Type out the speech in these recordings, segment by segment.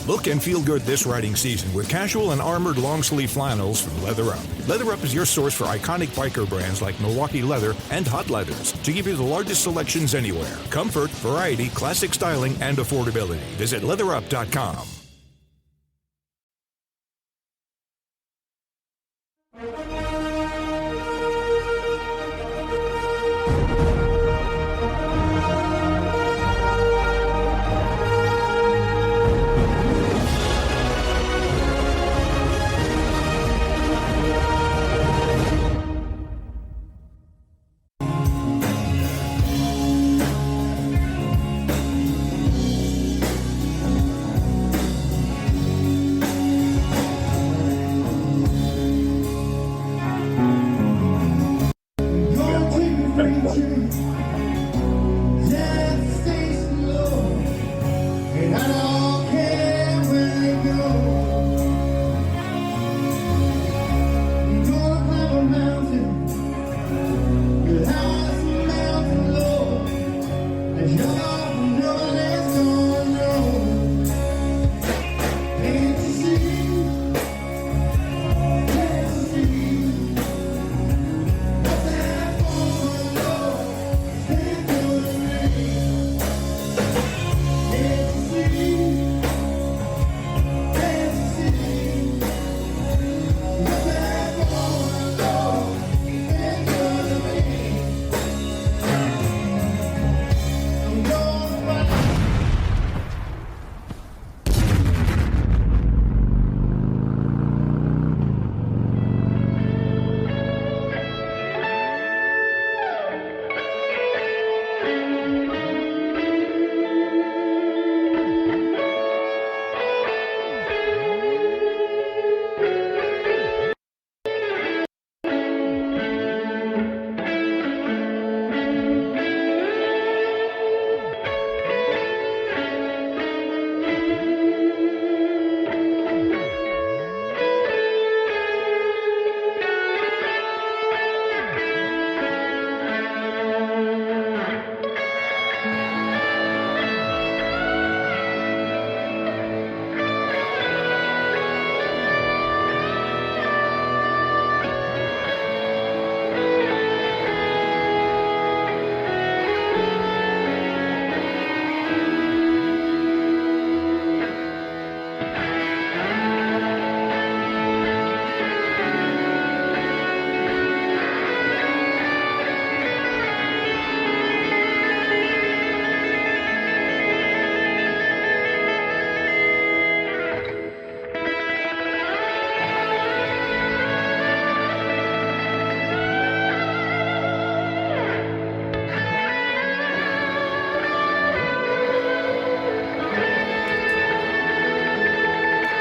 Look and feel good this riding season with casual and armored long-sleeve flannels from Leather Up. Leather Up is your source for iconic biker brands like Milwaukee Leather and Hot Leathers to give you the largest selections anywhere. Comfort, variety, classic styling, and affordability. Visit leatherup.com.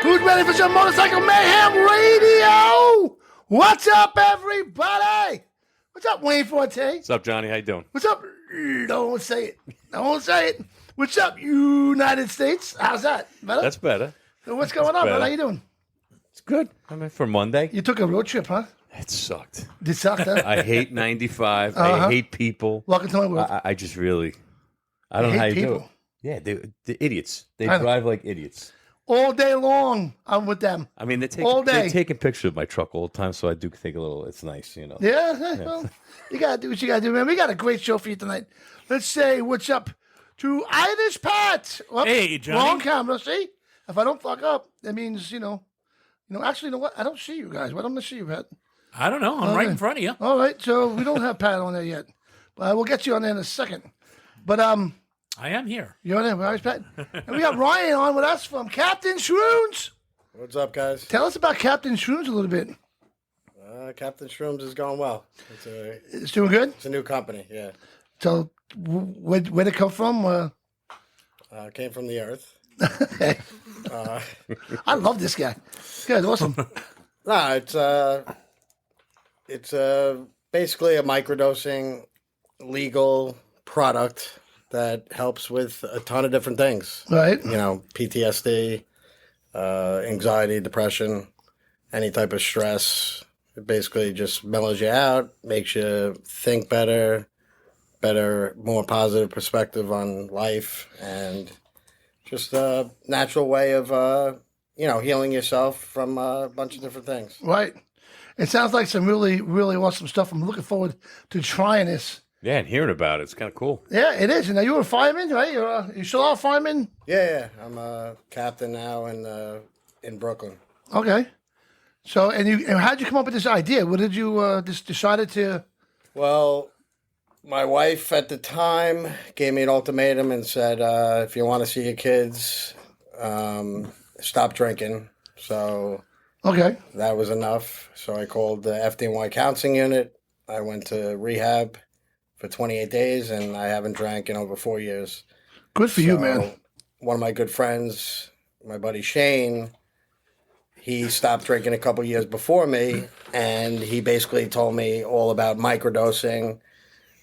Who's ready for some Motorcycle Mayhem Radio? What's up, everybody? What's up, Wayne Forte? What's up, Johnny? How you doing? What's up? Don't say it. Don't say it. What's up, United States? How's that? Better? That's better. So what's going on, man? How you doing? It's good. I mean, for Monday. You took a road trip, huh? It sucked. It sucked, huh? I hate 95. I hate people. Welcome to my world. I just really, I don't know how you do it. Yeah, the idiots. They drive like idiots. All day long, I'm with them. I mean, all day. they're taking pictures of my truck all the time, so I do think a little, it's nice, you know. Yeah. Well, you got to do what you got to do, man. We got a great show for you tonight. Let's say what's up to Irish Pat. Well, hey, Johnny. Wrong camera, see? If I don't fuck up, that means, actually, you know what? I don't see you guys. Why don't I see you, Pat? I don't know. I'm right in front of you. All right, so we don't have Pat on there yet. But we'll get you on there in a second. But I am here. you're on there, right, Pat? And we got Ryan on with us from Captain Shroomz. What's up, guys? Tell us about Captain Shroomz a little bit. Captain Shroomz is going well. It's doing good? It's a new company, yeah. So where'd it come from? Came from the earth. I love this guy. This guy's awesome. No, it's basically a microdosing legal product that helps with a ton of different things. Right. You know, PTSD, anxiety, depression, any type of stress. It basically just mellows you out, makes you think better, more positive perspective on life, and just a natural way of, healing yourself from a bunch of different things. Right. It sounds like some really, really awesome stuff. I'm looking forward to trying this. Yeah, and hearing about it, it's kind of cool. Yeah, it is. And now you're a fireman, right? You still are a fireman? Yeah. I'm a captain now in Brooklyn. Okay. So, and how'd you come up with this idea? What did you just decided to? Well, my wife at the time gave me an ultimatum and said, if you want to see your kids, stop drinking. So Okay. that was enough. So I called the FDNY counseling unit. I went to rehab for 28 days, and I haven't drank in over 4 years. Good for you, man. One of my good friends, my buddy Shane, he stopped drinking a couple years before me, and he basically told me all about microdosing,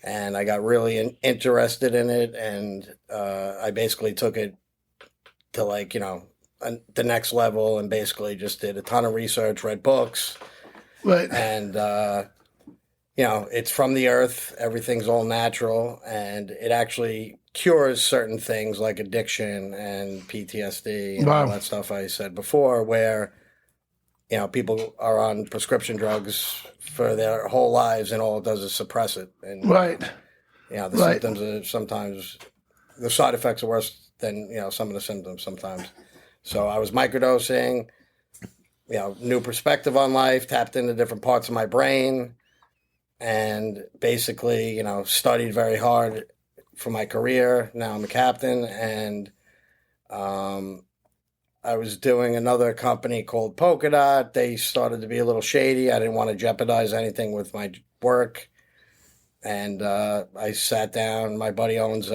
and I got really interested in it, and I basically took it to the next level, and basically just did a ton of research, read books, Right. and it's from the earth. Everything's all natural, and it actually cures certain things like addiction and PTSD and all that stuff I said before, where people are on prescription drugs for their whole lives, and all it does is suppress it. And Right. the symptoms are sometimes, the side effects are worse than some of the symptoms sometimes. So I was microdosing, new perspective on life, tapped into different parts of my brain, and basically, studied very hard for my career. Now I'm a captain, and I was doing another company called Polka Dot. They started to be a little shady. I didn't want to jeopardize anything with my work. And I sat down. My buddy owns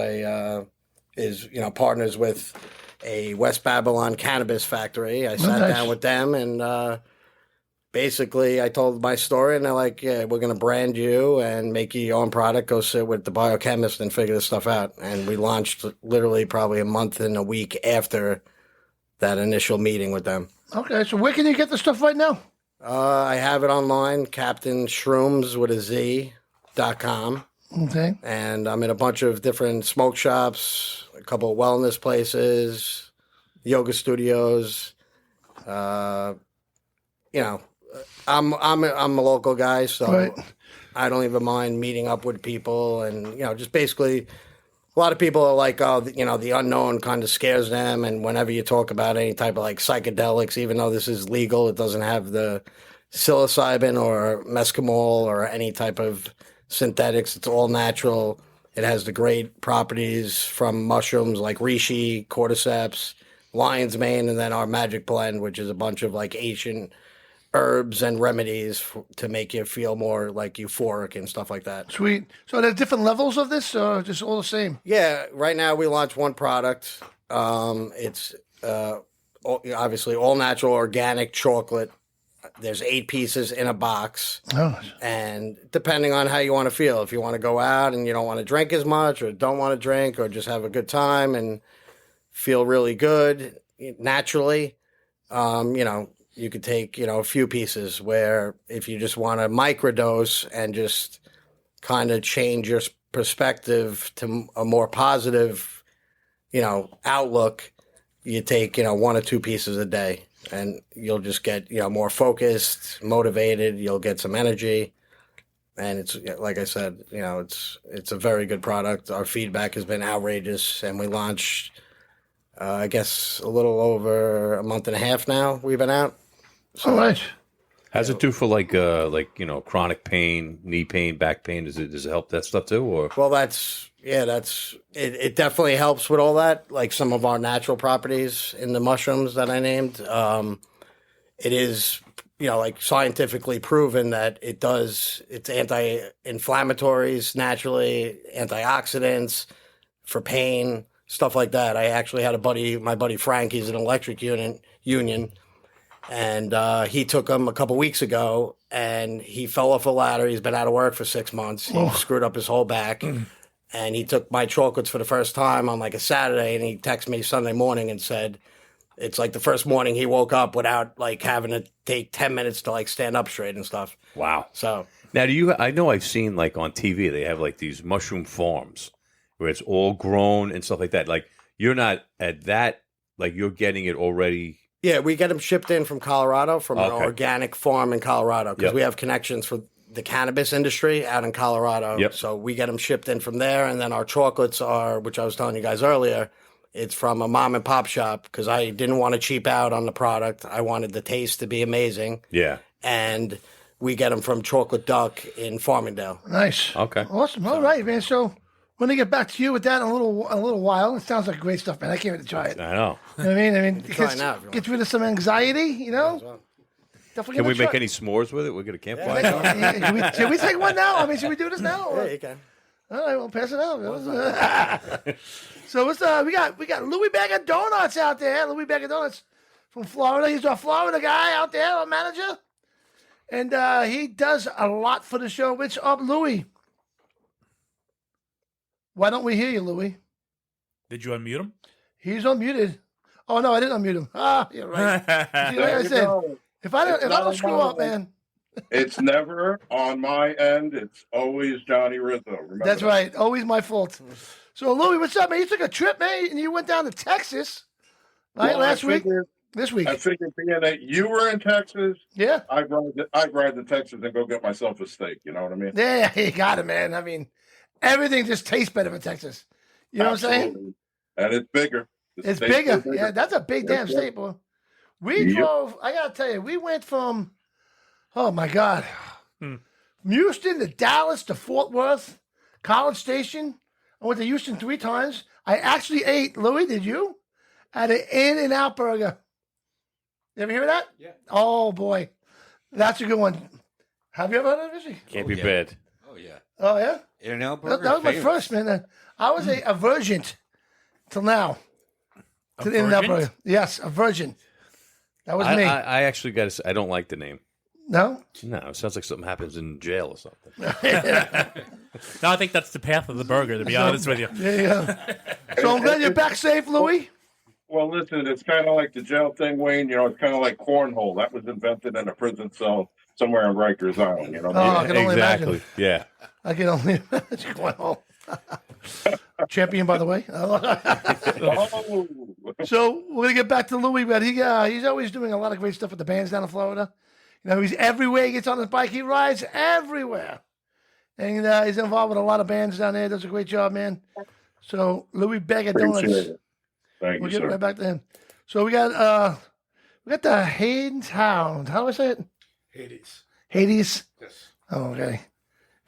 partners with a West Babylon cannabis factory. I sat down with them, and basically I told my story, and they're like, yeah, we're going to brand you and make you your own product. Go sit with the biochemist and figure this stuff out. And we launched literally probably a month and a week after that initial meeting with them. Okay, so where can you get the stuff right now? I have it online, Captain Shroomz with a Z.com. Okay. And I'm in a bunch of different smoke shops, a couple of wellness places, yoga studios. I'm a local guy, so I don't even mind meeting up with people, and just basically. A lot of people are like, oh, the unknown kind of scares them. And whenever you talk about any type of psychedelics, even though this is legal, it doesn't have the psilocybin or mescamol or any type of synthetics. It's all natural. It has the great properties from mushrooms like reishi, cordyceps, lion's mane, and then our magic blend, which is a bunch of ancient herbs and remedies to make you feel more euphoric and stuff like that. Sweet. So there's different levels of this, or just all the same? Yeah. Right now we launched one product. It's obviously all natural organic chocolate. There's 8 pieces in a box. Oh. And depending on how you want to feel, if you want to go out and you don't want to drink as much, or don't want to drink, or just have a good time and feel really good naturally, you could take, a few pieces, where if you just want to microdose and just kind of change your perspective to a more positive, outlook, you take, 1 or 2 pieces a day, and you'll just get, more focused, motivated. You'll get some energy. And it's, like I said, it's a very good product. Our feedback has been outrageous, and we launched, I guess, a little over a month and a half now we've been out. So, all right. How's it do for chronic pain, knee pain, back pain? Does it help that stuff too? Or well, it definitely helps with all that. Like some of our natural properties in the mushrooms that I named, it is scientifically proven that it's anti-inflammatories naturally, antioxidants for pain, stuff like that. I actually had my buddy Frank. He's an electric union. And he took them a couple weeks ago, and he fell off a ladder. He's been out of work for 6 months. He screwed up his whole back. And he took my chocolates for the first time on a Saturday, and he texted me Sunday morning and said it's the first morning he woke up without having to take 10 minutes to stand up straight and stuff. Wow. So now I know I've seen on TV, they have these mushroom farms where it's all grown and stuff like that. You're not at that like you're getting it already. Yeah, we get them shipped in from Colorado, from an organic farm in Colorado, because we have connections for the cannabis industry out in Colorado. Yep. So we get them shipped in from there, and then our chocolates are, which I was telling you guys earlier, it's from a mom and pop shop because I didn't want to cheap out on the product. I wanted the taste to be amazing. Yeah. And we get them from Chocolate Duck in Farmingdale. Nice. Okay. Awesome. All right, man. So we're gonna get back to you with that in a little while. It sounds like great stuff, man. I can't wait to try it. I know. You know what I mean, Try it now if you gets rid of some anxiety. You know. Definitely Can we gonna make try- any s'mores with it? We're gonna campfire. Should we take one now? I mean, should we do this now? Yeah, you can. All right, we'll pass it out. So what's we got Louis Bag of Donuts out there. Louis Bag of Donuts from Florida. He's our Florida guy out there, our manager, and he does a lot for the show. What's up, Louis? Why don't we hear you, Louis? Did you unmute him? He's unmuted. Oh no, I didn't unmute him. Ah, you're right. See, like I said, if I don't screw up, man. It's never on my end. It's always Johnny Rizzo. Remember That's that? right. Always my fault. So, Louis, what's up, man? You took a trip, man, and you went down to Texas, right, Well, last week? This week. I figured being that you were in Texas, Yeah. I'd ride to Texas and go get myself a steak. You know what I mean? Yeah, you got it, man. I mean, everything just tastes better in Texas. You know what I'm saying? Absolutely. And it's bigger. The It's steaks bigger. are bigger. Yeah, that's a big damn Yep. state, boy. We Yep. drove, I got to tell you, we went from, oh, my God, Houston to Dallas to Fort Worth, College Station. I went to Houston 3 times. I actually ate, Louis, did you? At an In-N-Out burger. You ever hear of that? Yeah. Oh, boy. That's a good one. Have you ever heard of it? Can't be bad. Oh yeah. Oh, yeah? In-N-Out That, burger. that was my famous. first, man. I was a virgin till now. To the In-N-Out virgin? burger. Yes, a virgin. That was I, me. I actually got to say, I don't like the name. No? No, it sounds like something happens in jail or something. No, I think that's the path of the burger, to be honest with you. There you go. So I'm glad you're back safe, Louis. Well, listen, it's kind of like the jail thing, Wayne. You know, it's kind of like cornhole. That was invented in a prison cell somewhere in Rikers Island. You know what Oh, I I mean? can only Exactly. imagine. Yeah. I can only imagine going home. Champion, by the way. Oh, So we're gonna get back to Louis, but he's always doing a lot of great stuff with the bands down in Florida. You know, he's everywhere. He gets on his bike. He rides everywhere, and he's involved with a lot of bands down there. Does a great job, man. So Louis Bag of appreciate Donuts. it. Thank We'll you, get sir. right back to him. So we got the Hayden's Hound. How do I say it? Hades. Hades. Yes. Oh, okay.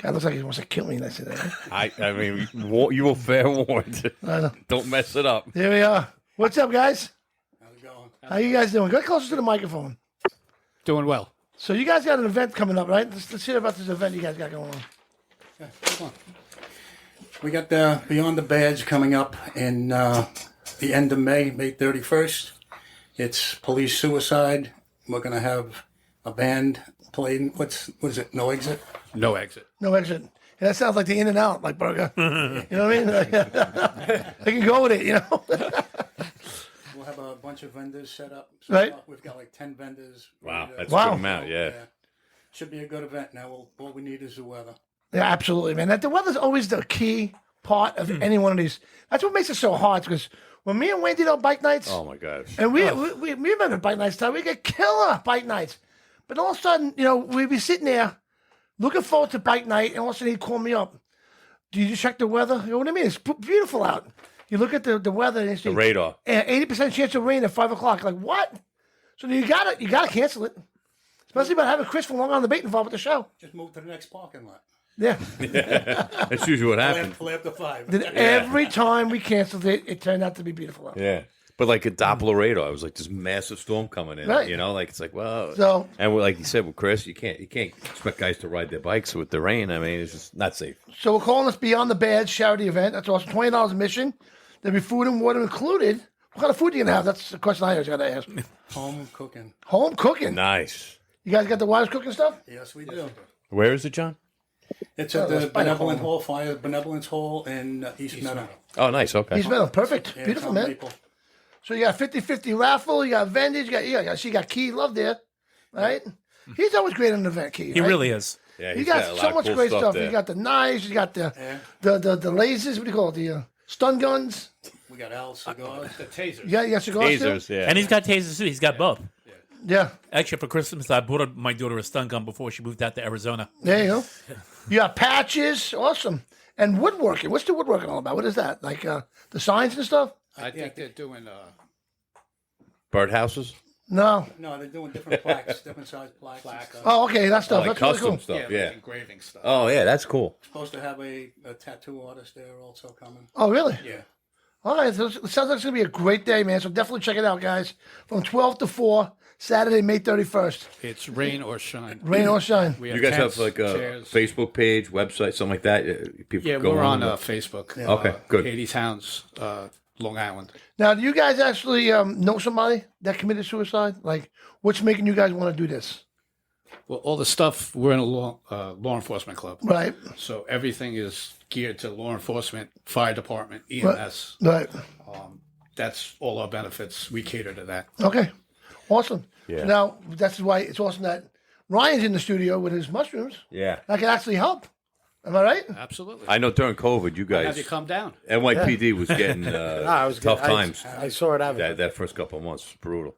God looks like he wants to kill me. And I said that. I mean, you were fair warned. I know. Don't mess it up. Here we are. What's up, guys? How's it going? How you guys doing? Get closer to the microphone. Doing well. So you guys got an event coming up, right? Let's hear about this event you guys got going on. Yeah, come on. We got the Beyond the Badge coming up in the end of May 31st. It's police suicide. We're going to have a band playing. What is it? No Exit? No Exit. No exit. Yeah, that sounds like the In-N-Out, like burger. You know what I mean? They can go with it, you know? We'll have a bunch of vendors set up. Right. We've got like 10 vendors. Wow, ready to- that's Wow. a good amount. Yeah. Should be a good event. Now, all we need is the weather. Yeah, absolutely, man. The weather's always the key part of any one of these. That's what makes it so hard, because when me and Wayne did our bike nights, Oh my gosh. and we remember bike nights time, we get killer bike nights. But all of a sudden, you know, we'd be sitting there looking forward to bike night, and all of a sudden he'd call me up. Do you just check the weather? You know what I mean? It's beautiful out. You look at the weather and it's The radar. 80% chance of rain at 5 o'clock. Like, what? So you gotta cancel it. Especially about having Chris from Long Island Debate involved with the show. Just move to the next parking lot. Yeah. That's usually what happens. Till after 5. Then every time we canceled it, it turned out to be beautiful out. Yeah. But like a Doppler radar, it was like this massive storm coming in. Right. You know, like it's like, well. So- and like you said with Chris, you can't expect guys to ride their bikes with the rain. I mean, it's just not safe. So we're calling this Beyond the Badge charity event. That's awesome. $20 admission. There'll be food and water included. What kind of food are you going to have? That's the question I always got to ask. Home cooking. Home cooking. Nice. You guys got the wives cooking stuff? Yes, we do. Where is it, John? It's at that's the by the Benevolent home. Hall, Fire Benevolence Hall in East Meadow. Oh, nice. Okay. He's metal. Perfect. Yeah, Beautiful, it's on man. Maple. So you got 50-50 raffle. You got vendors. You got Key Love there, right? He's always great on the event, Key. He right? really is. Yeah, He he's got a lot so of much cool great stuff. there. He got the knives. He got the lasers. What do you call it? The stun guns. We got Al cigars. The tasers. Yeah, you got cigars too? Tasers, yeah. And he's got tasers too. He's got both. Yeah. Actually, for Christmas, I bought my daughter a stun gun before she moved out to Arizona. There you go. You got patches. Awesome. And woodworking. What's the woodworking all about? What is that? Like the signs and stuff? I think they're doing Birdhouses? No. No, they're doing different plaques, different size plaques. And stuff. Oh, okay. That stuff. Like That's really custom cool. stuff, like yeah. engraving stuff. Oh, yeah, that's cool. Supposed to have a tattoo artist there also coming. Oh, really? Yeah. All right. So it sounds like it's going to be a great day, man. So definitely check it out, guys. From 12 to 4, Saturday, May 31st. It's rain or shine. Rain or shine. We You guys tents, have like a chairs. Facebook page, website, something like that? People Yeah, go we're on there? Facebook. Okay, good. Hades Hounds, Long Island. Now, do you guys actually know somebody that committed suicide? Like, what's making you guys want to do this? Well, all the stuff, we're in a law enforcement club. Right. So everything is geared to law enforcement, fire department, EMS. Right. That's all our benefits. We cater to that. Okay. Awesome. Yeah. So now, that's why it's awesome that Ryan's in the studio with his mushrooms. Yeah. That can actually help. Am I right? Absolutely. I know during COVID, you Have guys, you come down? NYPD was getting I was tough I- times. I saw it happen. That first couple of months, brutal.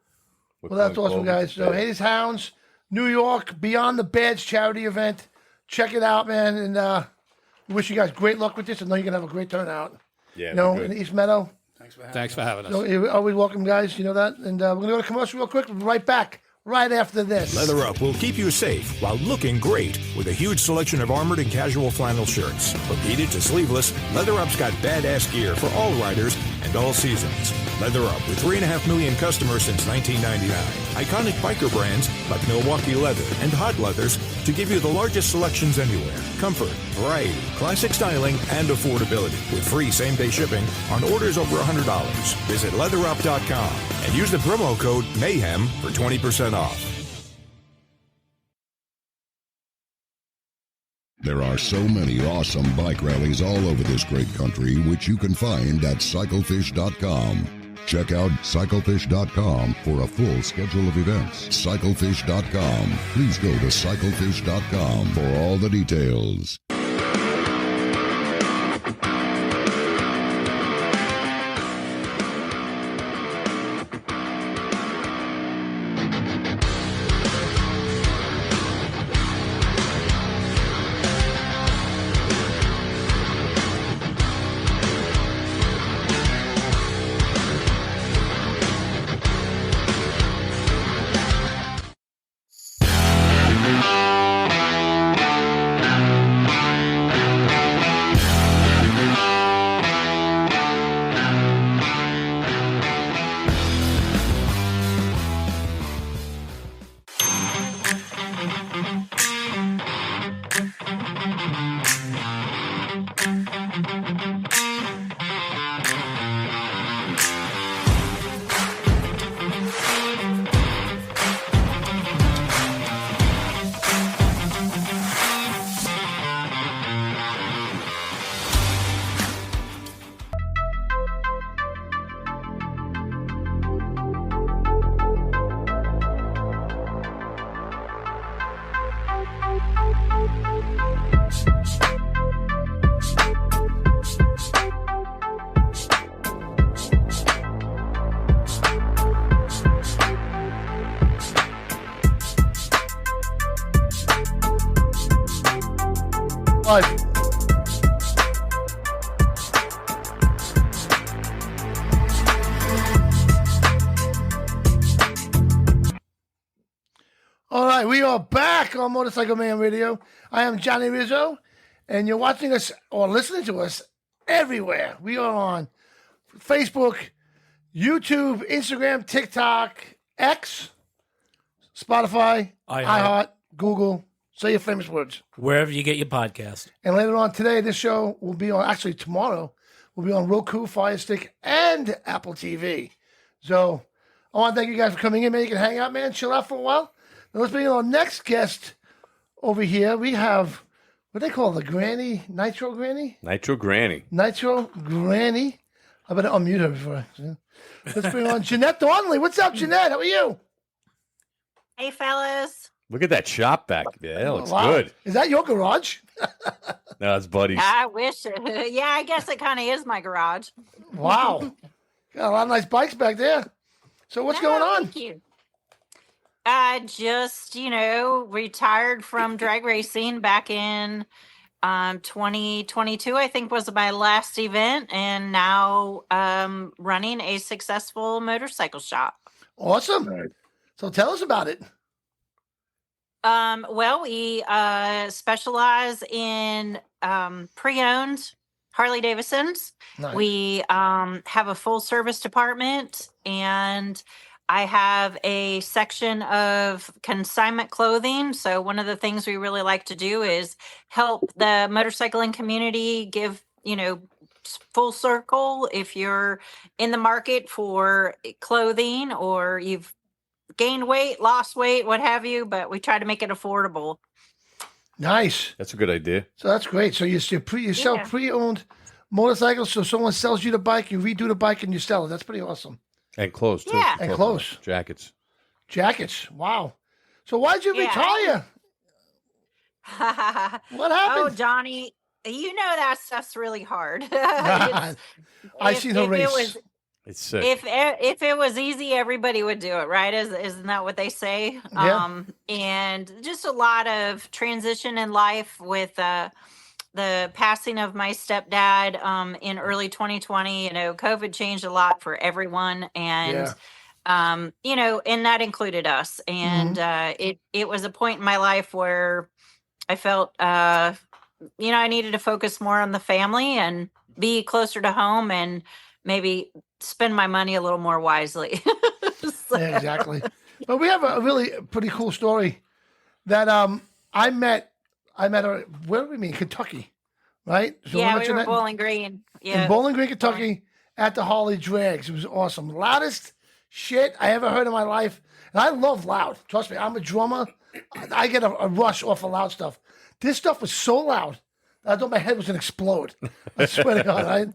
With Well, that's COVID. awesome, guys. So, Hades Hounds, New York, Beyond the Badge charity event. Check it out, man. And we wish you guys great luck with this. I know you're going to have a great turnout. Yeah, You know, we're in good. East Meadow. Thanks for having us. So you're always welcome, guys. You know that. And we're going to go to commercial real quick. We'll be right back right after this. Leather Up will keep you safe while looking great with a huge selection of armored and casual flannel shirts. From heated to sleeveless, Leather Up's got badass gear for all riders and all seasons. Leather Up with 3.5 million customers since 1999. Iconic biker brands like Milwaukee Leather and Hot Leathers to give you the largest selections anywhere. Comfort, variety, classic styling, and affordability with free same-day shipping on orders over $100. Visit leatherup.com and use the promo code MAYHEM for 20% off. There are so many awesome bike rallies all over this great country, which you can find at cyclefish.com. Check out cyclefish.com for a full schedule of events. Cyclefish.com. Please go to cyclefish.com for all the details. Live. All right, we are back on Motorcycle Man Radio. I am Johnny Rizzo, and you're watching us or listening to us everywhere. We are on Facebook, YouTube, Instagram, TikTok, X, Spotify, iHeart, Google. Say your famous words. Wherever you get your podcast. And later on today, this show will be on, actually tomorrow, will be on Roku, Fire Stick, and Apple TV. So I want to thank you guys for coming in, man. You can hang out, man, chill out for a while. Now let's bring in our next guest over here. We have, what do they call it, the Granny, Nitro Granny? Nitro Granny. Nitro Granny. I better unmute her before Let's bring on Jeanette Donnelly. What's up, Jeanette? How are you? Hey, fellas. Look at that shop back there. That looks Wow. good. Is that your garage? No, it's Buddy's. I wish. Yeah, I guess it kind of is my garage. Wow. Got a lot of nice bikes back there. So what's going on? Thank you. I just, retired from drag racing back in 2022, I think was my last event, and now running a successful motorcycle shop. Awesome. Nice. So tell us about it. Well, we specialize in pre-owned Harley Davidsons. Nice. We have a full service department, and I have a section of consignment clothing. So one of the things we really like to do is help the motorcycling community give, full circle. If you're in the market for clothing or you've gained weight, lost weight, what have you, but we try to make it affordable. Nice. That's a good idea. So that's great. So you sell pre-owned motorcycles. So someone sells you the bike, you redo the bike, and you sell it. That's pretty awesome. And clothes, too. Yeah. And clothes. Jackets. Jackets. Wow. So why'd you retire? What happened? Oh, Johnny, that stuff's really hard. I seen the race. It's sick. If it was easy, everybody would do it, right? Isn't that what they say? Yeah. And just a lot of transition in life with the passing of my stepdad in early 2020. COVID changed a lot for everyone, and and that included us. And it was a point in my life where I felt I needed to focus more on the family and be closer to home, and maybe spend my money a little more wisely. Yeah, exactly. But we have a really pretty cool story that I met her. Where do we mean? Kentucky, right? So yeah, we were in Bowling Green. Yeah, in Bowling Green, Kentucky, at the Harley Drags. It was awesome. Loudest shit I ever heard in my life, and I love loud. Trust me, I'm a drummer. I get a rush off of loud stuff. This stuff was so loud that I thought my head was gonna explode. I swear to God, right?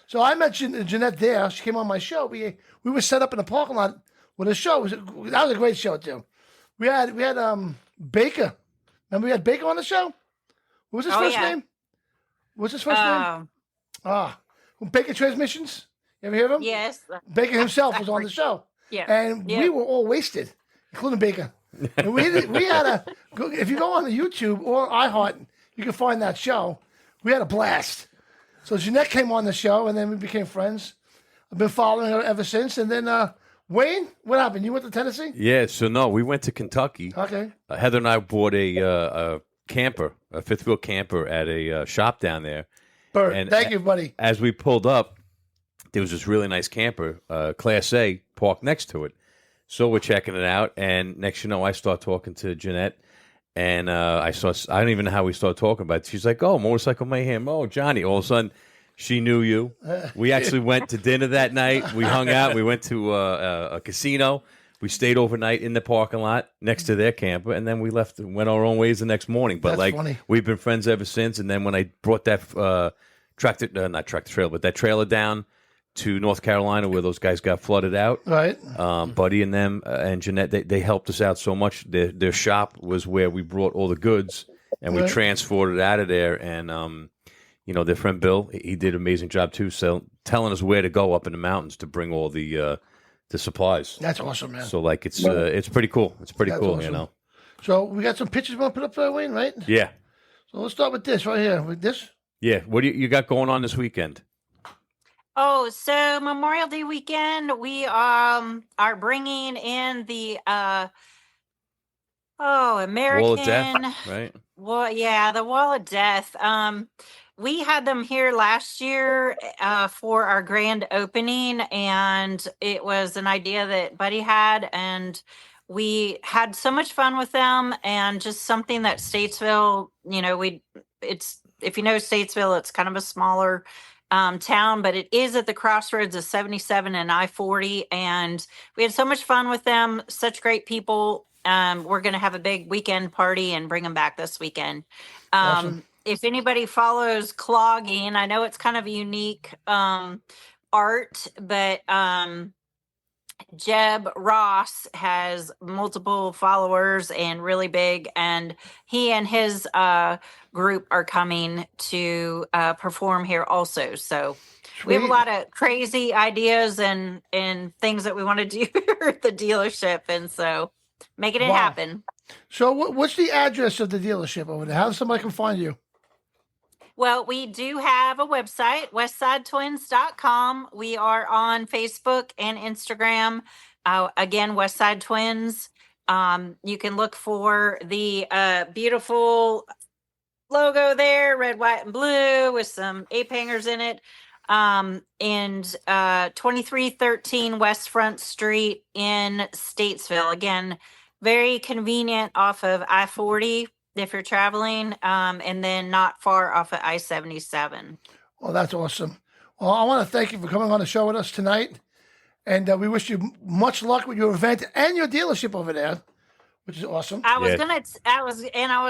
So I met Jeanette there. She came on my show. We were set up in the parking lot with a show. That was a great show too. We had Baker. Remember we had Baker on the show? What was his first name? What's his first name? Baker Transmissions. You ever hear of him? Yes. Baker himself was on the show. Yeah. And we were all wasted, including Baker. And we had if you go on the YouTube or iHeart, you can find that show. We had a blast. So Jeanette came on the show, and then we became friends. I've been following her ever since. And then Wayne, what happened? You went to Tennessee? Yeah, so no, we went to Kentucky. Okay. Heather and I bought a camper, a fifth wheel camper at a shop down there. Bert, And thank you, buddy. As we pulled up, there was this really nice camper, Class A, parked next to it. So we're checking it out, and next I start talking to Jeanette, and I don't even know how we started talking about it. She's like, "Oh, Motorcycle Mayhem. Oh, Johnny." All of a sudden, she knew you. We actually went to dinner that night. We hung out. We went to a casino. We stayed overnight in the parking lot next to their camper, and then we left and went our own ways the next morning. But That's funny. We've been friends ever since. And then when I brought that not tractor trailer, but that trailer down to North Carolina where those guys got flooded out, right? Buddy and them and Jeanette, they helped us out so much. Their shop was where we brought all the goods, and we transported it out of there. And their friend Bill, he did an amazing job too, so telling us where to go up in the mountains to bring all the supplies. That's awesome, man. So it's pretty cool. It's pretty cool, awesome. So we got some pictures we want to put up there, Wayne, right? Yeah. So let's start with this right here. With this. Yeah. What do you got going on this weekend? Oh, so Memorial Day weekend, we are bringing in the American Wall of Death, right? Well, yeah, the Wall of Death. We had them here last year for our grand opening, and it was an idea that Buddy had, and we had so much fun with them, and just something that Statesville, if you know Statesville, it's kind of a smaller town, but it is at the crossroads of 77 and I-40, and we had so much fun with them. Such great people. We're going to have a big weekend party and bring them back this weekend. Awesome. If anybody follows clogging, I know it's kind of a unique art, but Jeb Ross has multiple followers and really big, and he and his group are coming to perform here also. So we have a Sweet. lot of crazy ideas and things that we want to do here at the dealership, and so making it Wow. happen. So what's the address of the dealership over there? How does somebody can find you? Well, we do have a website, westsidetwins.com. We are on Facebook and Instagram. Again, Westside Twins. You can look for the beautiful logo there, red, white, and blue with some ape hangers in it. And 2313 West Front Street in Statesville. Again, very convenient off of I-40 if you're traveling, and then not far off of I-77. Well, that's awesome. Well, I want to thank you for coming on the show with us tonight. And we wish you much luck with your event and your dealership over there, which is awesome. I was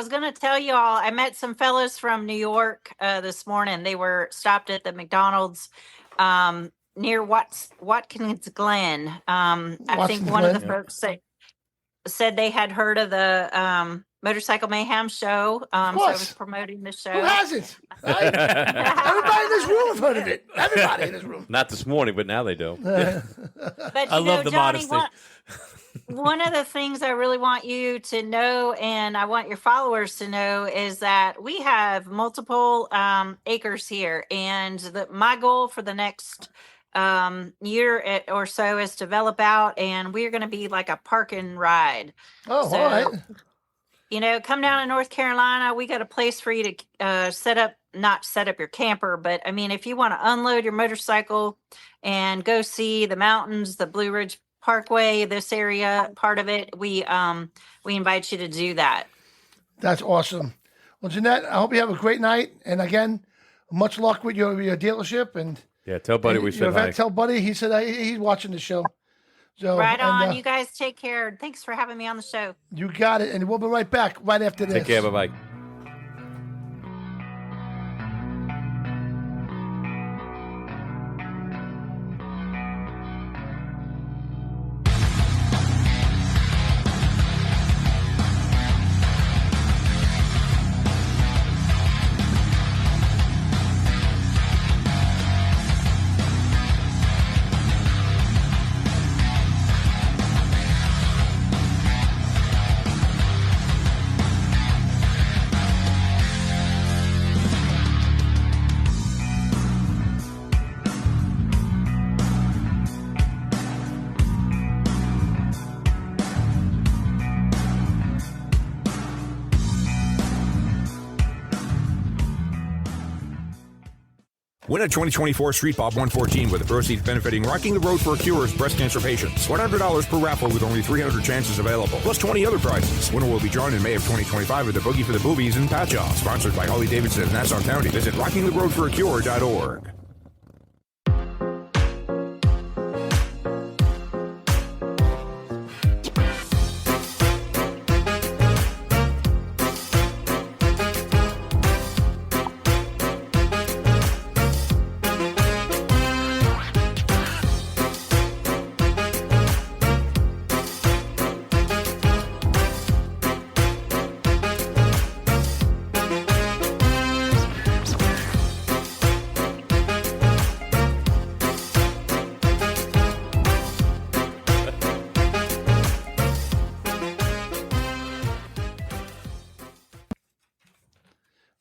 gonna tell you all. I met some fellows from New York this morning. They were stopped at the McDonald's near Watkins Glen. I think one of the folks said they had heard of the Motorcycle Mayhem show. So I was promoting the show. Who hasn't? Right? Everybody in this room has heard of it. Everybody in this room. Not this morning, but now they do. But I love the Johnny, modesty. one of the things I really want you to know, and I want your followers to know, is that we have multiple acres here, and my goal for the next year or so is to develop out, and we're going to be like a park and ride. Oh, So, all right. Come down to North Carolina. We got a place for you to not set up your camper, but I mean, if you want to unload your motorcycle and go see the mountains, the Blue Ridge Parkway, this area, part of it, we invite you to do that. That's awesome. Well, Jeanette, I hope you have a great night. And again, much luck with your dealership. And Yeah, tell Buddy we said hi. Tell Buddy he said he's watching the show. So, Right on. You guys take care. Thanks for having me on the show. You got it. And we'll be right back right after this. Take care. Bye-bye. Win a 2024 Street Bob 114 with the proceeds benefiting Rocking the Road for a Cure's breast cancer patients. $100 per raffle with only 300 chances available, plus 20 other prizes. Winner will be drawn in May of 2025 at the Boogie for the Boobies in Patchogue. Sponsored by Harley Davidson of Nassau County. Visit rockingtheroadforacure.org.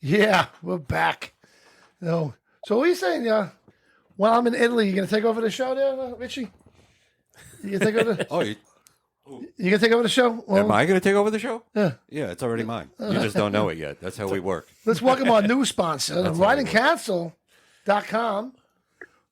Yeah, we're back. So what are you saying? When I'm in Italy, you gonna take over the show there, Richie? You gonna take over? You gonna take over the show? Well, Am I going to take over the show? Yeah. Yeah, it's already mine. You just don't know it yet. That's how we work. Let's welcome our new sponsor, ridingcouncil.com.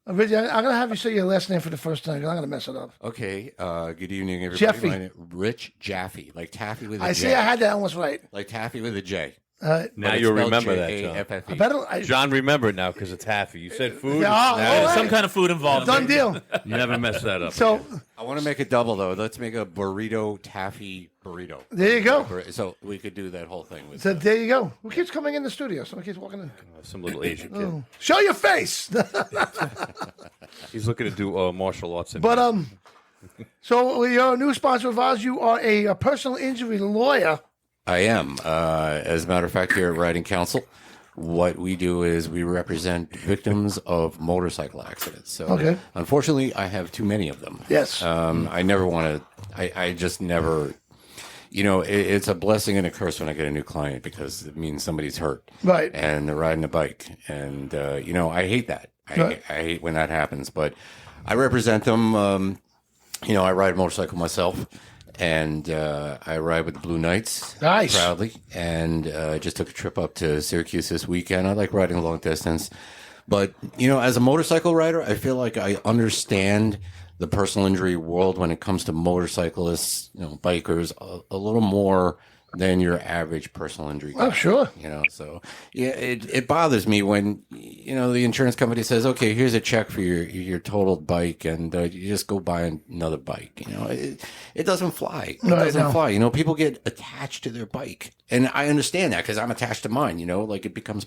Richie, I'm going to have you say your last name for the first time, 'cause I'm going to mess it up. Okay. Good evening, everybody. Jeffy. My name, Rich Jaffe, like taffy with a J. I see I had that almost right. Like taffy with a J. Now But you'll it's spelled remember that, John. J-A-F-F-E. John remembered now because it's Taffy. You said food. Yeah, Now all right. Some kind of food involved. Done deal. You never mess that up. So I want to make a double, though. Let's make a burrito taffy burrito. there you go. So we could do that whole thing. With So there you go. Who keeps coming in the studio? Someone keeps walking in. Some little Asian kid. Oh. Show your face. He's looking to do martial arts. But So you're a new sponsor of ours. You are a personal injury lawyer. I am. As a matter of fact, here at Riding Council, what we do is we represent victims of motorcycle accidents. So, unfortunately, I have too many of them. Yes. I never want to. I just never. You know, it's a blessing and a curse when I get a new client because it means somebody's hurt, right? And they're riding a bike, and you know, I hate that. I hate when that happens, but I represent them. You know, I ride a motorcycle myself. And I ride with the Blue Knights proudly. And I just took a trip up to Syracuse this weekend. I like riding long distance. But, you know, as a motorcycle rider, I feel like I understand the personal injury world when it comes to motorcyclists, you know, bikers, a little more than your average personal injury guy. Oh, sure. You know, so yeah, it bothers me when, you know, the insurance company says, okay, here's a check for your totaled bike, and you just go buy another bike. You know, it doesn't fly. It doesn't fly. You know, people get attached to their bike, and I understand that because I'm attached to mine. You know, like it becomes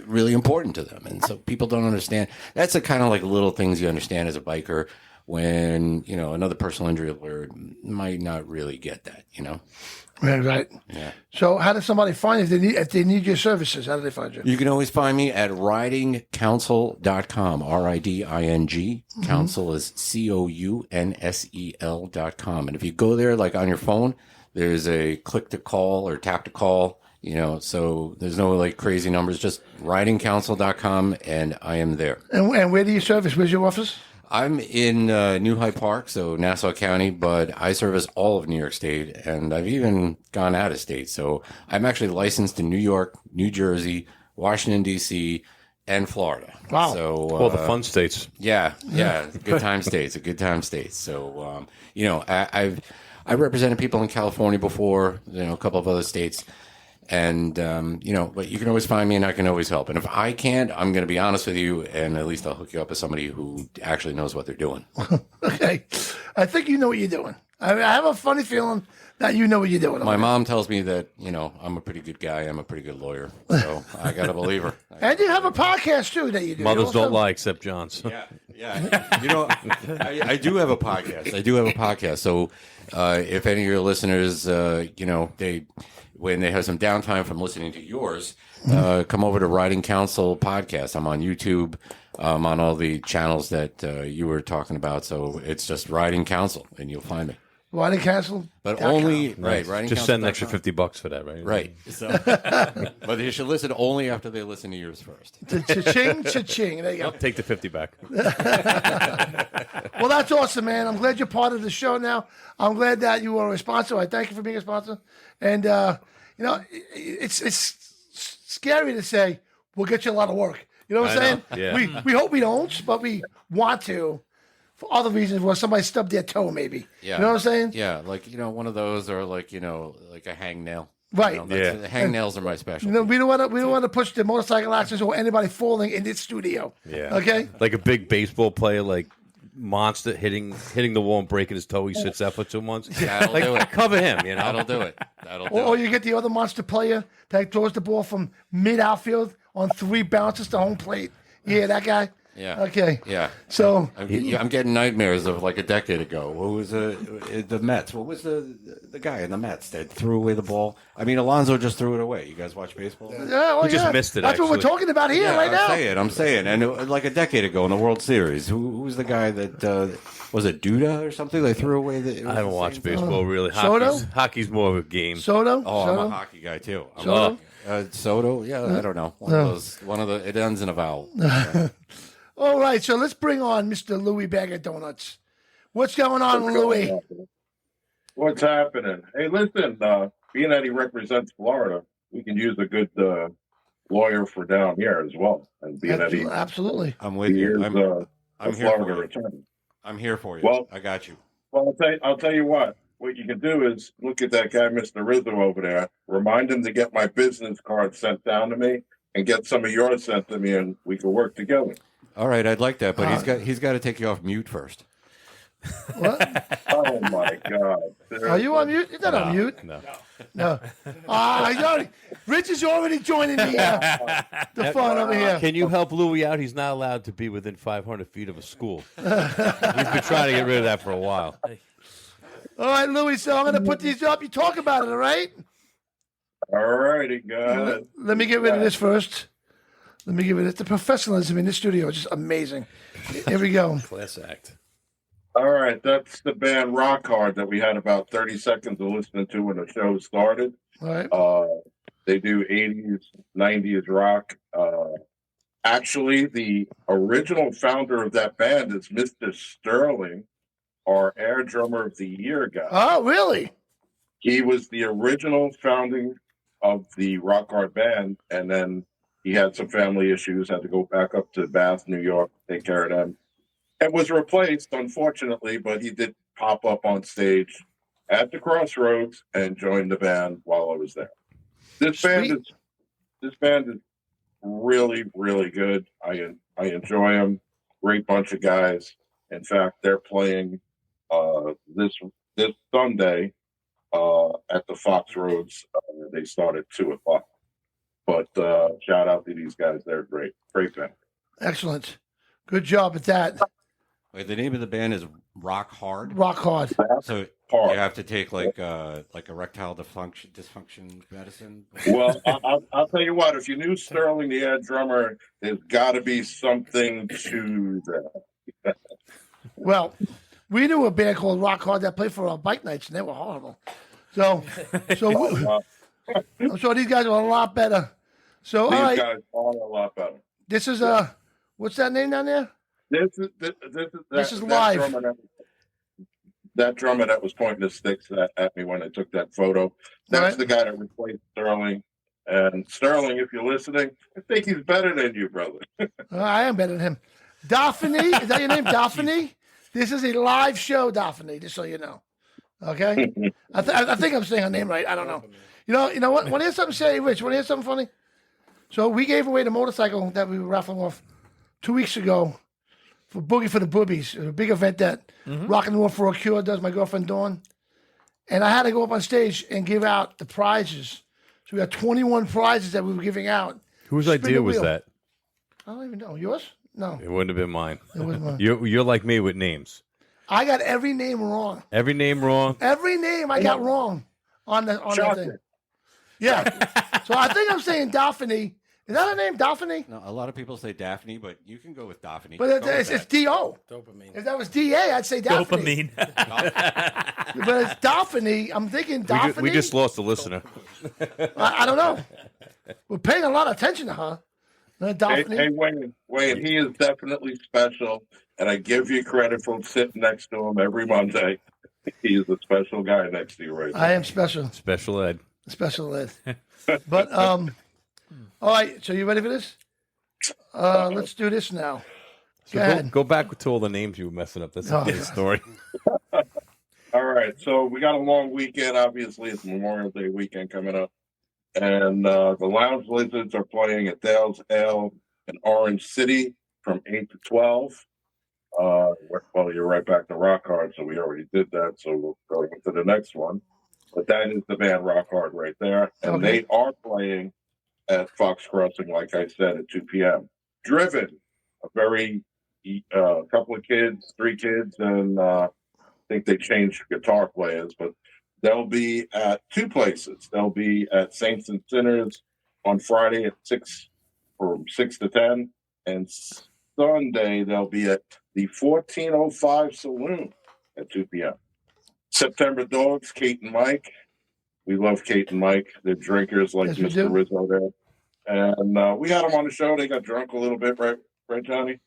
really important to them, and so people don't understand. That's the kind of like little things you understand as a biker when, you know, another personal injury lawyer might not really get that. You know. Right. Yeah. So how does somebody find you if they need your services? How do they find you? You can always find me at ridingcounsel.com, RIDING. Counsel is COUNSEL.com. And if you go there, like on your phone, there's a click to call or tap to call, you know, so there's no like crazy numbers, just ridingcounsel.com, and I am there. And where do you service? Where's your office? I'm in New Hyde Park, so Nassau County, but I service all of New York State, and I've even gone out of state. So I'm actually licensed in New York, New Jersey, Washington, D.C., and Florida. Wow. So, all the fun states. Yeah. Good time states, So, you know, I've represented people in California before, you know, a couple of other states. And, you know, but you can always find me and I can always help. And if I can't, I'm going to be honest with you, and at least I'll hook you up with somebody who actually knows what they're doing. Okay. I think you know what you're doing. I have a funny feeling that you know what you're doing. My mom tells me that, you know, I'm a pretty good guy. I'm a pretty good lawyer. So I got to believe her. And you have a podcast, too, that you do. Mothers don't lie except John's. Yeah. You know, I do have a podcast. So if any of your listeners, you know, when they have some downtime from listening to yours, come over to Riding Counsel Podcast. I'm on YouTube. I'm on all the channels that you were talking about. So it's just Riding Counsel, and you'll find me. Riding Counsel? But only, right. Just send an extra $50 for that, right? Right. So, but they should listen only after they listen to yours first. Cha-ching, cha-ching. There you go. I'll take the 50 back. Well, that's awesome, man. I'm glad you're part of the show now. I'm glad that you are a sponsor. I thank you for being a sponsor. And, you know, it's scary to say we'll get you a lot of work. You know what I'm saying? Yeah. We hope we don't, but we want to for other reasons where somebody stubbed their toe, maybe. Yeah. You know what I'm saying? Yeah, like, you know, one of those, or like, you know, like a hangnail. Right. You know, hangnails are my specialty. You know, we don't want to push the motorcycle accidents or anybody falling in this studio. Yeah. Okay. Like a big baseball player, like monster hitting the wall and breaking his toe. He sits out for 2 months. That'll do it. Cover him, you know. That'll do it. Or you get the other monster player that throws the ball from mid outfield on 3 bounces to home plate. Yeah, that guy. Yeah. Okay. Yeah. So I'm getting nightmares of like a decade ago. What was the Mets? What was the guy in the Mets that threw away the ball? I mean, Alonso just threw it away. You guys watch baseball? Yeah, He just missed it, That's what we're actually. talking about here right now. I'm saying. And like a decade ago in the World Series, who was the guy that was it Duda or something? They threw away I haven't watched baseball really. Soto? Hockey's more of a game. Soto? Oh, Soto? I'm a hockey guy too. Soto? Soto? Yeah, I don't know. One of the. It ends in a vowel. All right, so let's bring on Mr. Louis Bag of Donuts. What's going on, Louis? What's happening? Hey, listen, being that he represents Florida, we can use a good lawyer for down here as well. And being that he, Absolutely. I'm with you. I'm here Florida for you. attorney. I'm here for you. Well, I got you. Well, I'll tell you what. What you can do is look at that guy, Mr. Rizzo over there. Remind him to get my business card sent down to me, and get some of yours sent to me, and we can work together. All right, I'd like that, but he's got to take you off mute first. What? Oh my God! Are you on mute? You're not on mute. No. No. Rich is already joining the fun over here. Can you help Louis out? He's not allowed to be within 500 feet of a school. He's been trying to get rid of that for a while. All right, Louis, so I'm going to put these up. You talk about it, all right? All righty, guys. Let me get rid of this first. Let me give it the professionalism in this studio is just amazing. Here we go. Class act. All right, that's the band Rock Hard that we had about 30 seconds of listening to when the show started. All right. They do 80s, 90s rock. Actually, the original founder of that band is Mr. Sterling, our air drummer of the year guy. Oh, really? He was the original founding of the Rock Hard band, and then he had some family issues, had to go back up to Bath, New York, take care of them. And was replaced, unfortunately, but he did pop up on stage at the Crossroads and joined the band while I was there. This band is really, really good. I enjoy them. Great bunch of guys. In fact, they're playing this Sunday at the Fox Roads. They start at 2:00. But shout out to these guys. They're great. Great band. Excellent. Good job at that. Wait, the name of the band is Rock Hard. Rock Hard. So you have to take like erectile dysfunction medicine. Well, I'll tell you what. If you knew Sterling, the air drummer, there's got to be something to that. Well, we knew a band called Rock Hard that played for our bike nights, and they were horrible. So I'm sure these guys are a lot better. So These all right, guys are a lot better. this is what's that name down there? This is live. That drummer that was pointing the sticks at me when I took that photo. That's the guy that replaced Sterling. And Sterling, if you're listening, I think he's better than you, brother. I am better than him. Daphne, is that your name, Daphne? This is a live show, Daphne. Just so you know. Okay, I think I'm saying her name right. I don't know. You know what? Want to hear something say, Rich? Want to hear something funny? So we gave away the motorcycle that we were raffling off 2 weeks ago for Boogie for the Boobies. It was a big event that Rock and Roll for a Cure does, my girlfriend Dawn. And I had to go up on stage and give out the prizes. So we got 21 prizes that we were giving out. Whose Spin idea the was wheel. that? I don't even know. Yours? No. It wouldn't have been mine. It wasn't mine. You're like me with names. I got every name wrong. Every name wrong. Every name I got wrong on the thing. Yeah. So I think I'm saying Daphne. Is that her name, Daphne? No, a lot of people say Daphne, but you can go with Daphne. But it's D-O. Dopamine. If that was D-A, I'd say Daphne. Dopamine. But it's Daphne. I'm thinking Daphne. We just lost a listener. I don't know. We're paying a lot of attention to her. Daphne. Hey, Wayne, he is definitely special, and I give you credit for sitting next to him every Monday. He's a special guy next to you right now. I am special. Special ed. Special ed. But all right. So you ready for this? Let's do this now. Go back to all the names you were messing up. That's a good story. All right. So we got a long weekend. Obviously, it's Memorial Day weekend coming up. And the Lounge Lizards are playing at Dale's Ale in Orange City from 8 to 12. Well, you're right back to Rock Hard, so we already did that. So we'll go into the next one. But that is the band Rock Hard right there. And they are playing at Fox Crossing, like I said, at 2 p.m. Driven, a very couple of kids, 3 kids, and I think they changed guitar players, but they'll be at 2 places. They'll be at Saints and Sinners on Friday at 6 from 6 to 10, and Sunday they'll be at the 1405 Saloon at 2 p.m. September Dogs, Kate and Mike. We love Kate and Mike. They're drinkers like Mr. Rizzo there. And we had them on the show. They got drunk a little bit, right, Johnny?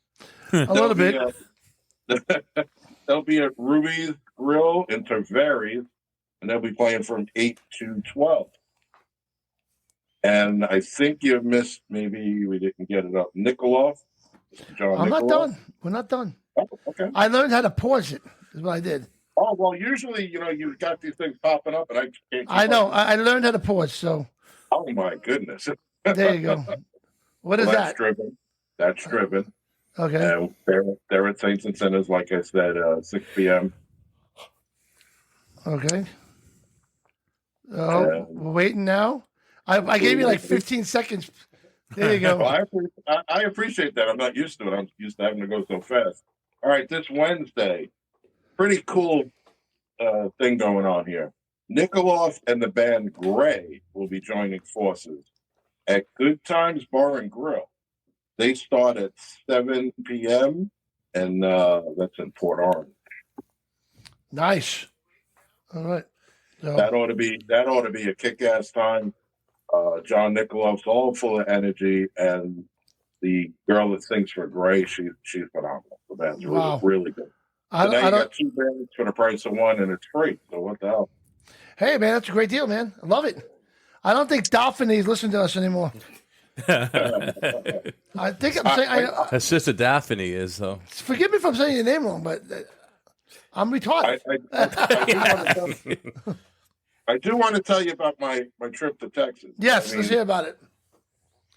A little bit. They'll be at Ruby's Grill in Tavares, and they'll be playing from 8 to 12. And I think you missed, maybe we didn't get it up, Nikolov. I'm not done. We're not done. Oh, okay. I learned how to pause it, is what I did. Oh, well, usually, you've got these things popping up, and I can't. I know. I learned how to pause, so. Oh, my goodness. There you go. What is that's that? Driven. That's Driven. Okay. They're at Saints and Sinners, like I said, 6 p.m. Okay. We're waiting now. I gave you like 15 seconds. There you go. Well, I appreciate that. I'm not used to it. I'm used to having to go so fast. All right, this Wednesday, pretty cool thing going on here. Nikolov and the band Gray will be joining forces at Good Times Bar and Grill. They start at 7 p.m. and that's in Port Orange. Nice. All right. So, That ought to be a kick-ass time. John Nikolov's all full of energy, and the girl that sings for Gray, she's phenomenal. The band's really good. So now you got two bands for the price of one, and it's free. So what the hell? Hey, man, that's a great deal, man. I love it. I don't think Daphne's listening to us anymore. I think I'm saying. Her sister Daphne is, though. Forgive me if I'm saying your name wrong, but I'm retarded. I do want to tell you about my trip to Texas. Yes, let's hear about it.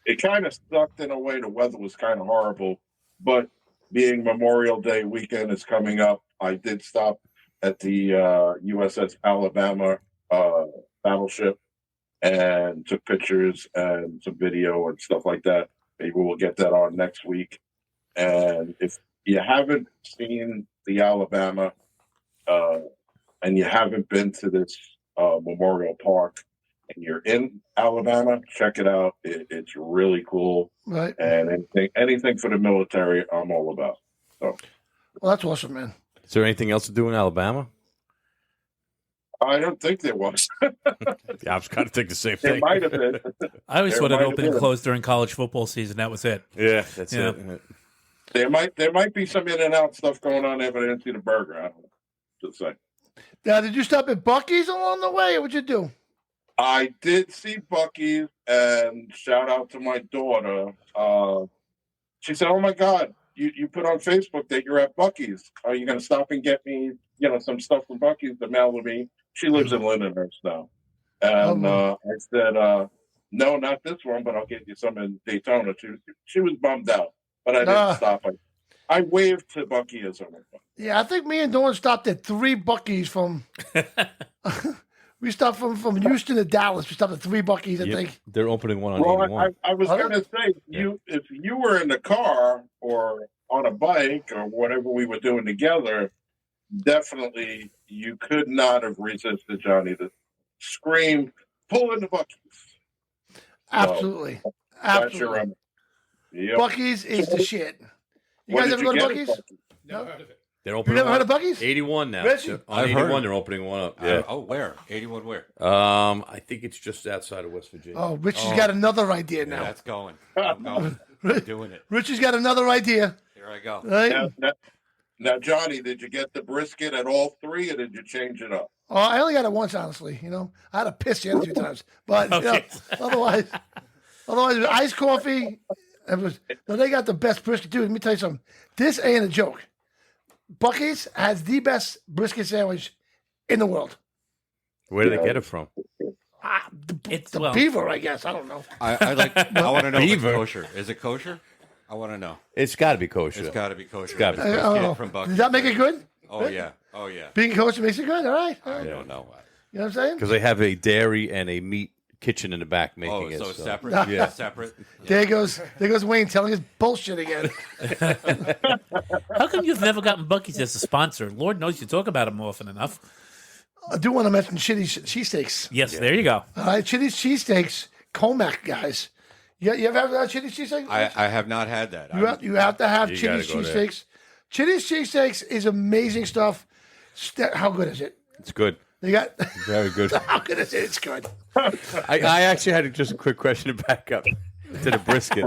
It kind of sucked in a way. The weather was kind of horrible, but being Memorial Day weekend is coming up, I did stop at the USS Alabama battleship and took pictures and some video and stuff like that. Maybe we'll get that on next week. And if you haven't seen the Alabama and you haven't been to this Memorial Park and you're in Alabama, check it out. It's really cool. Right. And anything for the military, I'm all about. So, well, that's awesome, man. Is there anything else to do in Alabama? I don't think there was. Yeah, I was kind of thinking the same There thing. might have been. I always thought it might have opened and been. closed during college football season. That was it. Yeah, that's Yeah. it. There might be some in and out stuff going on there, but I didn't see the burger. I don't know. Just saying. Now, did you stop at Buc-ee's along the way, or what'd you do? I did see Buc-ee's, and shout out to my daughter. She said, "Oh my God, you put on Facebook that you're at Buc-ee's. Are you going to stop and get me, some stuff from Buc-ee's to mail to me?" She lives in Lindenhurst now, and I said, "No, not this one, but I'll get you some in Daytona." She was bummed out, but I didn't stop. I waved to Buc-ee as I went by. Yeah, I think me and Dawn stopped at 3 Buc-ee's from. We stopped from Houston to Dallas. We stopped at 3 Buc-ee's, I think. They're opening one on Well, 81. I was going to say, if you were in the car or on a bike or whatever we were doing together, definitely you could not have resisted Johnny to scream, "Pull in the Buc-ee's." Absolutely. That's your remedy. Yep. Buc-ee's is the shit. You What guys did ever you go to get at Buc-ee's? Buc-ee's? No. They're opening. You never one- heard of Buc-ee's? 81 now. Richie? On I've 81, heard. they're opening one up. Yeah. Oh, where? 81 where? I think it's just outside of West Virginia. Oh, Richie's got another idea now. Yeah, that's going. I'm going. I'm doing it. Richie's got another idea. Here I go. Right? Now, Johnny, did you get the brisket at all 3, or did you change it up? Oh, I only got it once, honestly. I had to piss the other 2 times, but otherwise, it was iced coffee. They got the best brisket, dude. Let me tell you something. This ain't a joke. Buc-ee's has the best brisket sandwich in the world. Where did they get it from? The Beaver, I guess. I don't know. I want to know if it's Beaver. kosher. Is it kosher? I want to know. It's got to be kosher. It's got to be kosher. It's gotta be Brisket I don't know. from Buc-ee's. Does that make it good? Oh yeah. Oh yeah. Being kosher makes it good. All right. I don't know. You know what I'm saying? Because they have a dairy and a meat kitchen in the back making Oh, it. so separate. Yeah. Separate. Yeah. There goes Wayne telling his bullshit again. How come you've never gotten Buc-ee's as a sponsor? Lord knows you talk about them often enough. I do want to mention Chitty's cheesesteaks. Yes, there you go. All right, Chitty's cheesesteaks, Comac guys. You ever had Chitty's cheesesteaks? I have not had that. You have to have You Chitty's gotta go there. cheesesteaks. Chitty's cheesesteaks is amazing stuff. How good is it? It's good. They got Very good. how good is it? It's good. I actually had just a quick question to back up to the brisket.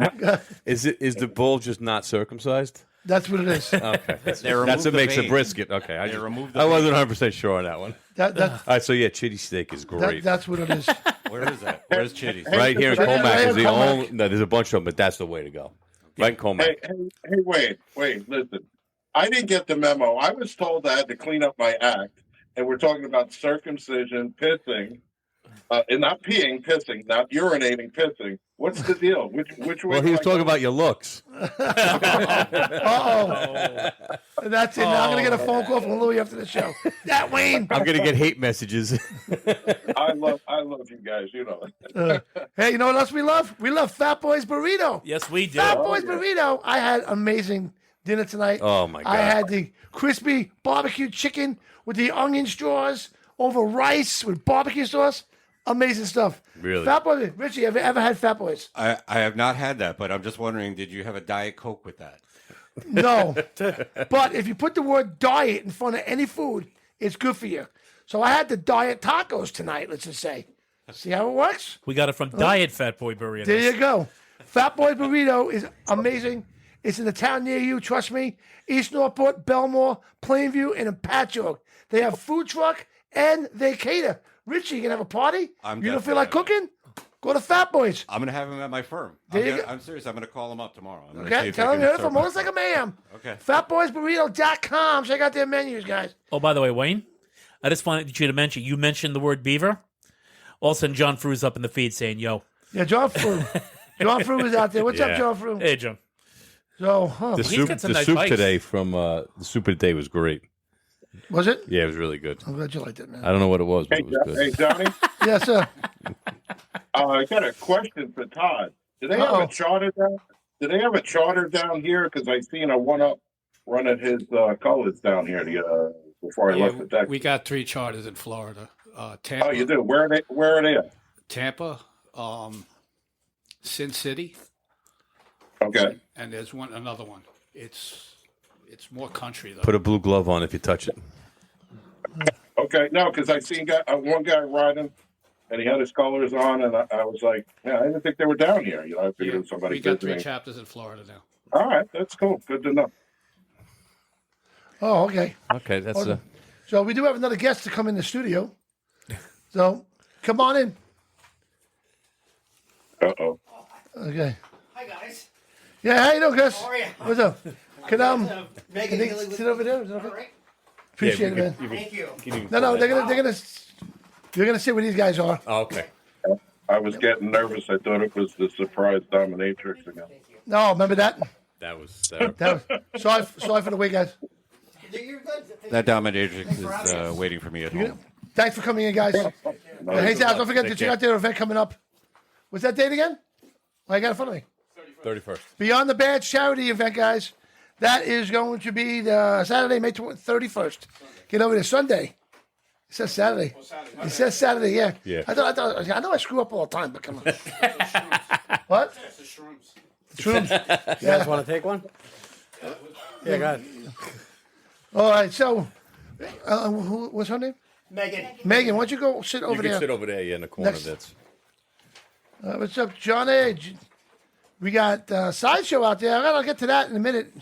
Is the bull just not circumcised? That's what it is. Okay, that's They removed what the makes a vein. brisket. Okay, I removed the wasn't 100% sure on that one. That, All right, so yeah, chitty steak is great. that's what it is. Where is that? Where's Chitty's? Right here in Right Comac in is the Comac. only. No, there's a bunch of them, but that's the way to go. Right in Comac. Hey, wait, listen. I didn't get the memo. I was told I had to clean up my act, and we're talking about circumcision, pissing, and not peeing, pissing, not urinating, pissing. What's the deal? Which way? Well, he was talking about your looks. That's it. Now I'm going to get a phone call from Louie after the show. That Wayne. I'm going to get hate messages. I love you guys. You know. Hey, you know what else we love? We love Fat Boy's Burrito. Yes, we do. Fat Boy's Burrito. I had amazing dinner tonight. Oh, my God. I had the crispy barbecue chicken with the onion straws over rice with barbecue sauce. Amazing stuff. Really? Fat Boys. Richie, have you ever had Fat Boys? I have not had that, but I'm just wondering, did you have a Diet Coke with that? No. But if you put the word diet in front of any food, it's good for you. So I had the diet tacos tonight, let's just say. See how it works? We got it from Diet Fat Boy Burritos. There you go. Fat Boy Burrito is amazing. It's in a town near you, trust me. East Northport, Belmore, Plainview, and in Patchogue. They have food truck and they cater. Richie, you can have a party? You don't feel like cooking? Go to Fat Boys. I'm going to have him at my firm. I'm serious. I'm going to call him up tomorrow. Okay, tell him you're from Motorcycle Mayhem. Okay. FatBoysBurrito.com. Check out their menus, guys. Oh, by the way, Wayne, I just wanted you to mention, you mentioned the word beaver. All of a sudden, John Fru's up in the feed saying, yo. Yeah, John Fru. John Fru is out there. What's up, John Fru? Hey, John. So, The soup today from the soup today was great. Was it? Yeah, it was really good. I'm glad you liked it, man. I don't know what it was, but it was good. Hey, Johnny. Yes, sir. I got a question for Todd. Do they have a charter down? Do they have a charter down here? Because I seen a one-up running his colors down here before I left the deck. We got 3 charters in Florida. Tampa. Oh, you do? Where are they at? Tampa, Sin City. Okay. And there's another one. It's more country though. Put a blue glove on if you touch it. Okay, no, because I seen one guy riding, and he had his colors on, and I was like, yeah, I didn't think they were down here. You know, I figured it was somebody. We got visiting. 3 chapters in Florida now. All right, that's cool. Good to know. Oh, okay. Okay, that's So we do have another guest to come in the studio. So come on in. Uh-oh. Okay. Hi, guys. Yeah, how you doing, Chris? How are you? What's up? Can Megan they Healy with sit over there? Is that okay? All right. Appreciate it, man. Thank you. No, you're gonna sit where these guys are. Oh, okay. I was getting nervous. I thought it was the surprise dominatrix again. No, remember that? That was sorry for the wait, guys. You're good. That dominatrix is waiting for me at home. Thanks for coming in, guys. Hey, Sal, don't forget to check out their event coming up. What's that date again? I got it in front of me. 31st. Beyond the Badge charity event, guys. That is going to be the Saturday, May 31st. Get over there Sunday. It says Saturday. It says Saturday, yeah. Yeah. I know I screw up all the time, but come on. What? It's the Shroomz. Shroomz. You guys want to take one? Yeah, go ahead. All right, so what's her name? Megan. Megan, why don't you go sit over You there? can sit over there, in the corner. Next. That's. What's up, Johnny? We got Sideshow out there. I'll get to that in a minute.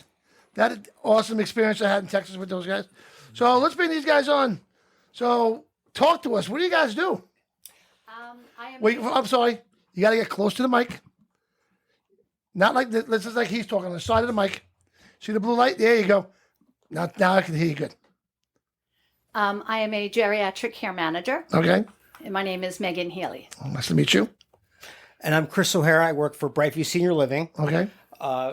That awesome experience I had in Texas with those guys. So let's bring these guys on. So talk to us. What do you guys do? Wait, I'm sorry. You got to get close to the mic. Not like this. This is like he's talking on the side of the mic. See the blue light? There you go. Now I can hear you good. I am a geriatric care manager. Okay. And my name is Megan Healy. Nice to meet you. And I'm Chris O'Hara. I work for Brightview Senior Living. Okay.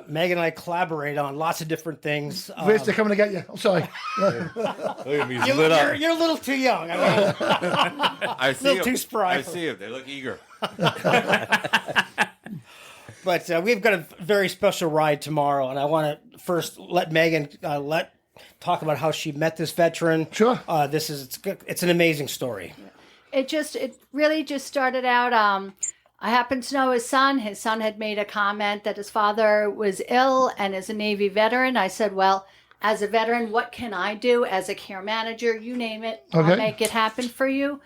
Megan and I collaborate on lots of different things. Where's they coming to get you? I'm sorry. Look at me, he's lit up. You're a little too young. I mean, I see a little him. too spry. I see him. They look eager. But we've got a very special ride tomorrow, and I want to first let Megan talk about how she met this veteran. Sure. It's an amazing story. It really just started out. I happened to know his son. His son had made a comment that his father was ill and is a Navy veteran. I said, well, as a veteran, what can I do as a care manager? You name it. Okay. I'll make it happen for you.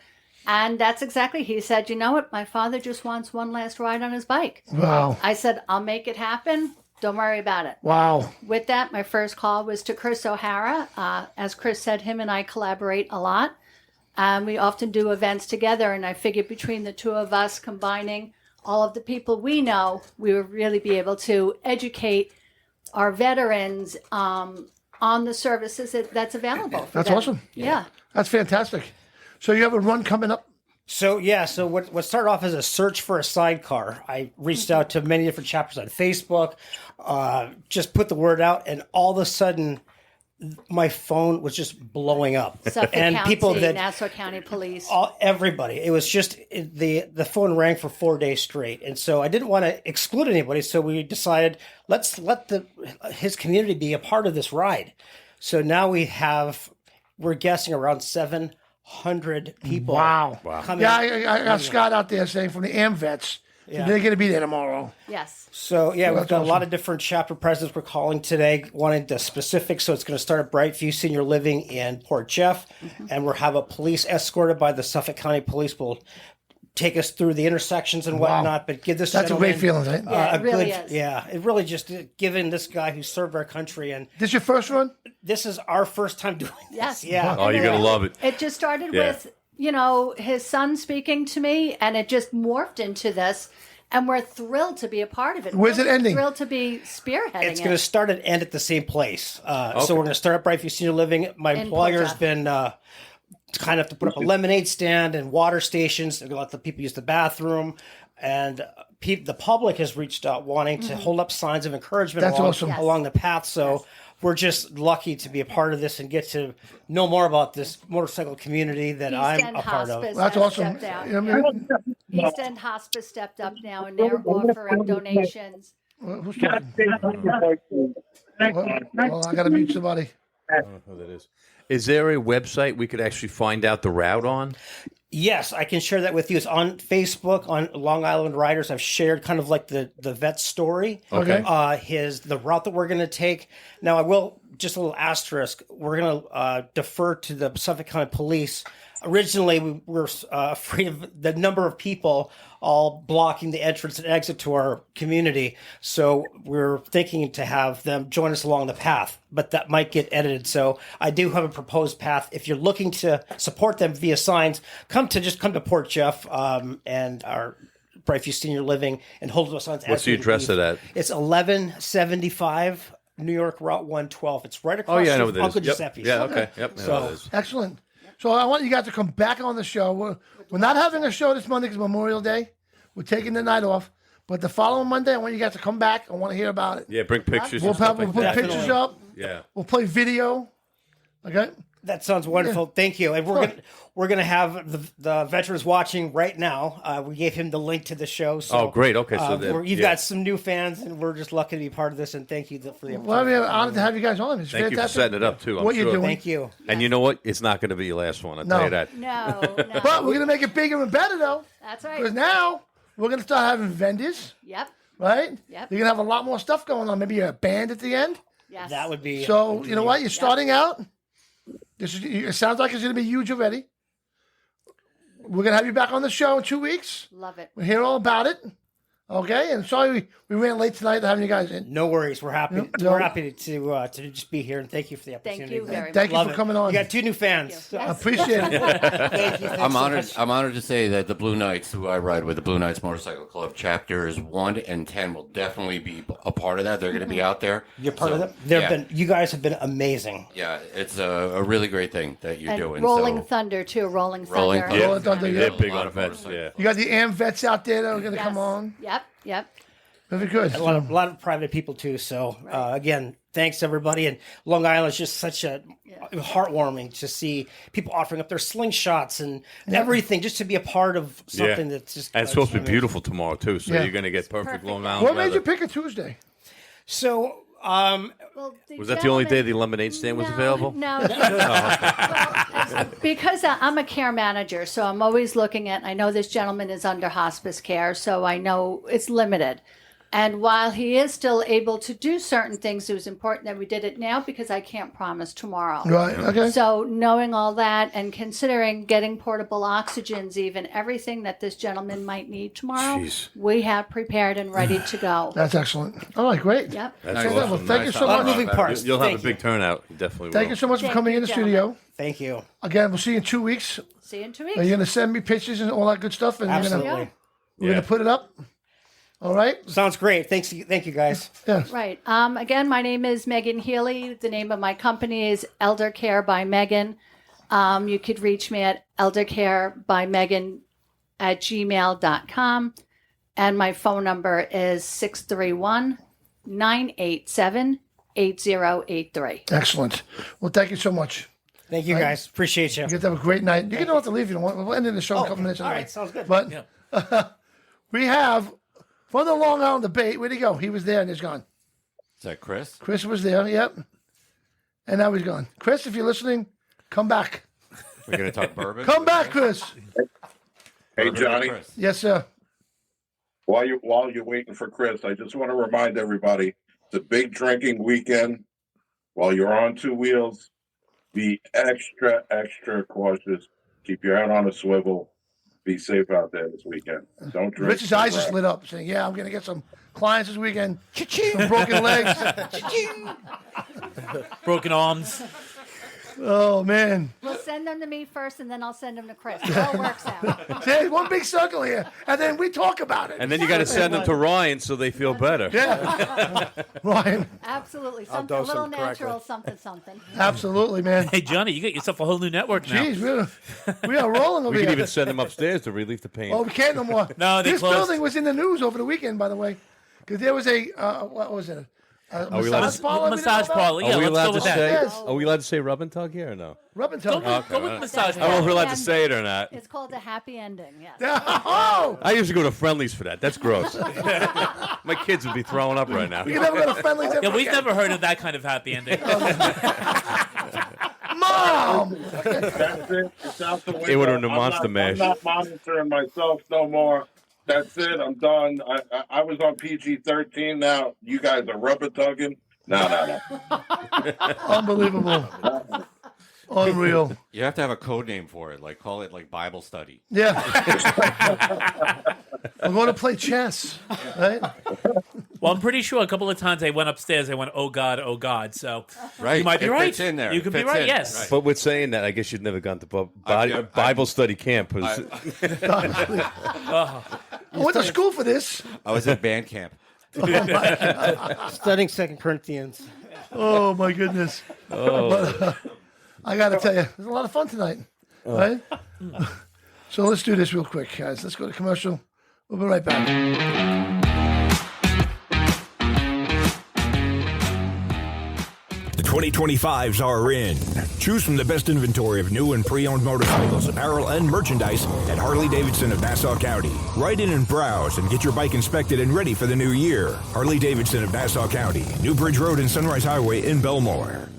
And that's exactly, he said, you know what? My father just wants one last ride on his bike. Wow. I said, I'll make it happen. Don't worry about it. Wow. With that, my first call was to Chris O'Hara. As Chris said, him and I collaborate a lot. We often do events together, and I figured between the two of us combining all of the people we know, we would really be able to educate our veterans on the services that's available for That's them. awesome. Yeah. That's fantastic. So you have a run coming up? So what started off as a search for a sidecar, I reached out to many different chapters on Facebook, just put the word out, and all of a sudden, my phone was just blowing up. Suffolk and County, people that Nassau County Police. everybody. It was just the phone rang for 4 days straight, and so I didn't want to exclude anybody. So we decided let's let his community be a part of this ride. So now we're guessing around 700 people. Wow. Coming. Yeah, I got Scott out there saying from the AMVETS. Yeah. They're going to be there tomorrow. Yes. So yeah, we've that's got a lot awesome. of different chapter presidents we're calling today, wanting the specifics. So it's going to start at Brightview Senior Living in Port Jeff, and we'll have a police escorted by the Suffolk County Police will take us through the intersections and Wow. whatnot. But give this That's a great gentleman, feeling, right? Yeah, a it really good, is. yeah, it really just given this guy who served our country, and This your first run? this is our first time doing this. Yes. Yeah. Oh, you're gonna love it. It just started Yeah. with, his son speaking to me, and it just morphed into this. And we're thrilled to be a part of it. Where's it Really ending? Thrilled to be spearheading It's going to start and end at the same place. So we're going to start at Brightview Senior Living. My In employer's Port been kind of to put up a lemonade stand and water stations. They're going to let the people use the bathroom. And the public has reached out wanting to hold up signs of encouragement That's awesome. Yes. along the path. So we're just lucky to be a part of this and get to know more about this motorcycle community that East I'm End a part of. Hospice That's has awesome. stepped out. I mean, East End Hospice stepped up now, and they're offering donations. who's talking? Well, I got to mute somebody. I don't know who that is. Is there a website we could actually find out the route on? Yes, I can share that with you. It's on Facebook, on Long Island Riders. I've shared kind of like the vet story. Okay. The route that we're going to take. Now, I will, just a little asterisk, we're going to defer to the Suffolk County Police. Originally, we were afraid of the number of people all blocking the entrance and exit to our community. So we're thinking to have them join us along the path, but that might get edited. So I do have a proposed path. If you're looking to support them via signs, come to Port Jeff and our Brightview Senior Living and hold those signs. What's the address of that? It's 1175 New York Route 112. It's right across Oh, yeah, I know from what it Uncle is. Yep. Giuseppe's. Yeah, okay. Yep. I know So- what it is. Excellent. So I want you guys to come back on the show. We're not having a show this Monday because Memorial Day. We're taking the night off. But the following Monday, I want you guys to come back. I want to hear about it. Yeah, bring pictures We'll and stuff put like that. pictures up. Yeah. We'll play video. Okay. That sounds wonderful. Thank you. And we're gonna have the veterans watching right now. We gave him the link to the show. So, Oh, great. Okay, so you've got some new fans, and we're just lucky to be part of this. And thank you for the opportunity. Well, I'm honored to have you guys on. It's Thank you for fantastic. setting it up, too. I'm what sure. you're doing. Thank you. And you know what? It's not going to be your last one. I'll No. tell you that. No. But we're going to make it bigger and better, though. That's right. Because now we're going to start having vendors, Yep. right? Yep. You're going to have a lot more stuff going on. Maybe a band at the end. Yes. That would be So, you know what? You're starting out. It sounds like it's going to be huge already. We're going to have you back on the show in 2 weeks. Love it. We'll hear all about it. Okay? And sorry we ran late tonight to having you guys in. No worries. We're happy. No. We're happy to just be here, and thank you for the Thank opportunity. you very much. Thank you Love for it. coming on. You got 2 new fans. I appreciate it. Thank you. Thanks I'm so honored. much. I'm honored to say that the Blue Knights, who I ride with, the Blue Knights Motorcycle Club chapters 1 and 10, will definitely be a part of that. They're going to be out there. You're part So, of them. yeah. You guys have been amazing. Yeah, it's a really great thing that you're And doing. Rolling so, Thunder, too. Rolling Rolling Thunder. Rolling Thunder, They're yeah. big A lot on of vets. motorcycles. Yeah. You got the AM vets out there that are going to Yes. come on. Yep. Yep. Very good. A lot of private people too. So again, thanks everybody. And Long Island is just such a heartwarming to see people offering up their slingshots and everything, just to be a part of something that's just. And it's supposed to be beautiful tomorrow, too. So Yeah. you're going to get perfect Long Island What made weather. you pick a Tuesday? So Well, Was that the only day the lemonade stand was available? No. Because I'm a care manager, so I'm always looking at, I know this gentleman is under hospice care, so I know it's limited. And while he is still able to do certain things, it was important that we did it now because I can't promise tomorrow. Right, okay. So knowing all that and considering getting portable oxygens, even everything that this gentleman might need tomorrow, Jeez. we have prepared and ready to go. That's excellent. All right, great. Yep. That's So, awesome. well, thank you so A lot of much. moving parts. You'll have Thank a big turnout. You definitely will. Thank you so much for Thank coming you, in the gentlemen. studio. Thank you. Again, we'll see you in 2 weeks. See you in 2 Are weeks. you going to send me pictures and all that good stuff? And Absolutely. we're going to put it up. All right? Sounds great. Thank you guys. Yeah. Right. Again, my name is Megan Healy. The name of my company is Elder Care by Megan. You could reach me at Elder Care by Megan gmail.com. And my phone number is 631-987-8083. Excellent. Well, thank you so much. Thank you, guys. Appreciate you. You get to have a great night. You don't have to leave if you don't want. We'll end the show in a couple minutes. All anyway. right, sounds good. But we have, for the Long Island debate, where'd he go? He was there and he's gone. Is that Chris? Chris was there, yep. And now he's gone. Chris, if you're listening, come back. We're going to talk bourbon? Come back, Chris. Hey, Johnny. Yes, sir. While you're waiting for Chris, I just want to remind everybody it's a big drinking weekend. While you're on two wheels, be extra cautious. Keep your head on a swivel. Be safe out there this weekend. Don't drink. Rich's eyes just lit up, saying, "Yeah, I'm going to get some clients this weekend. Some broken legs, broken arms." Oh man! We'll send them to me first, and then I'll send them to Chris. It all works out. See, one big circle here, and then we talk about it. And then you got to send them to Ryan so they feel better. Yeah, Ryan. Absolutely, I'll something a dose little them correctly. natural, something. Absolutely, man. Hey, Johnny, you got yourself a whole new network now. Jeez, we are rolling over We here. can even send them upstairs to relieve the pain. Oh, we can't no more. No, they this closed. building was in the news over the weekend, by the way, because there was a what was it? Massage parlor. Massage parlor. Yeah, Are we let's allowed go to with say? that. Yes. Are we allowed to say rub and tug here or no? Rub and tug. Go with massage I don't know if we're allowed to say it or not. It's called a happy ending. Yes. Oh, I usually go to Friendlies for that. That's gross. My kids would be throwing up right now. we can never go to Friendly's ever Yeah, we've again. never heard of that kind of happy ending. Mom. That's it. It's out the window. They would have the Monster I'm Mash. not monitoring myself no more. That's it. I'm done. I was on PG-13. Now you guys are rubber tugging. No. Unbelievable. Unreal. You have to have a code name for it. Like call it like Bible study. Yeah. I'm going to play chess. Right? Well, I'm pretty sure a couple of times I went upstairs, I went, oh God. So Right. you might be It right. fits in there. You It could be fits right, in. yes. Right. But with saying that, I guess you'd never gone to Bible study camp. 'Cause- I went to school for this. I was at band camp. Studying 2 Corinthians. Oh my goodness. But, I got to tell you, it was a lot of fun tonight. Right? So let's do this real quick, guys. Let's go to commercial. We'll be right back. The 2025s are in. Choose from the best inventory of new and pre-owned motorcycles, apparel, and merchandise at Harley-Davidson of Nassau County. Ride in and browse and get your bike inspected and ready for the new year. Harley-Davidson of Nassau County, New Bridge Road and Sunrise Highway in Belmore.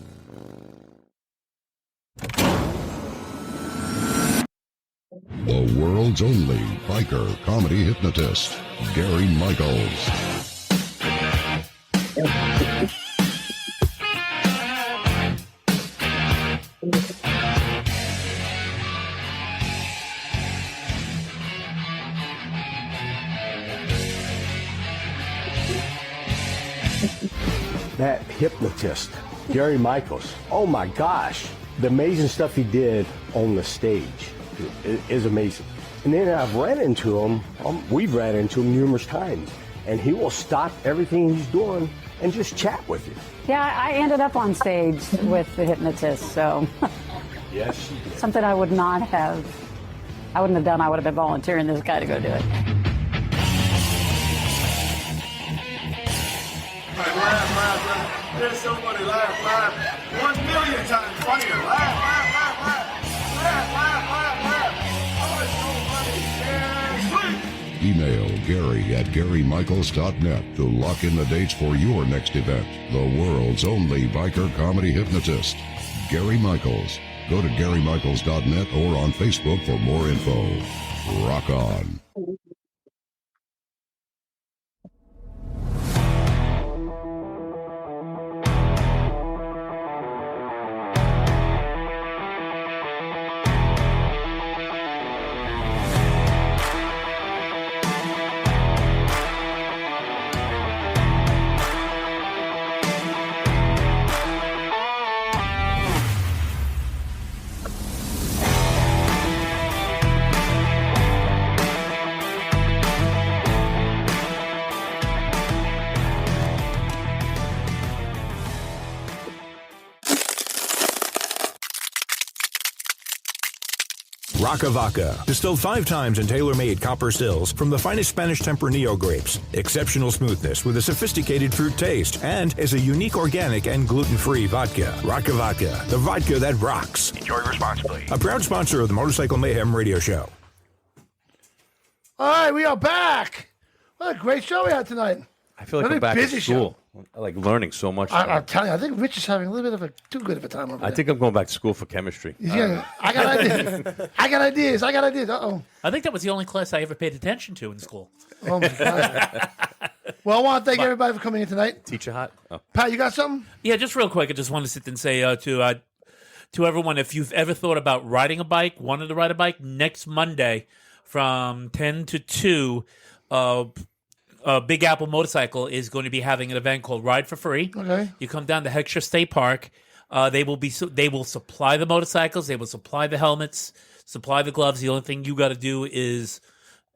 The world's only biker comedy hypnotist, Gary Michaels. That hypnotist, Gary Michaels. Oh my gosh, the amazing stuff he did on the stage is amazing. And then I've ran into him, we've ran into him numerous times, and he will stop everything he's doing and just chat with you. Yeah, I ended up on stage with the hypnotist, so Yes, you did. something I wouldn't have done. I would have been volunteering this guy to go do it. Laugh. There's somebody laugh. 1 million times funnier. Laugh. Oh, it's so funny. Email Gary at GaryMichaels.net to lock in the dates for your next event. The world's only biker comedy hypnotist, Gary Michaels. Go to GaryMichaels.net or on Facebook for more info. Rock on. Rocca Vodka, distilled 5 times in tailor-made copper stills from the finest Spanish Tempranillo grapes. Exceptional smoothness with a sophisticated fruit taste, and is a unique organic and gluten-free vodka. Rocca Vodka, the vodka that rocks. Enjoy responsibly. A proud sponsor of the Motorcycle Mayhem Radio Show. All right, we are back. What a great show we had tonight. I feel like Another I'm back busy at school. I like learning so much. I'm telling you, I think Rich is having a little bit of a too good of a time over I there. think I'm going back to school for chemistry. I got ideas. I got ideas. Uh-oh. I think that was the only class I ever paid attention to in school. Oh, my God. Well, I want to thank everybody for coming in tonight. Teacher hot? Oh. Pat, you got something? Yeah, just real quick, I just want to sit and say to everyone, if you've ever thought about riding a bike, wanted to ride a bike, next Monday from 10 to 2, Big Apple Motorcycle is going to be having an event called Ride for Free. Okay. You come down to Heckscher State Park. They will supply the motorcycles. They will supply the helmets, supply the gloves. The only thing you got to do is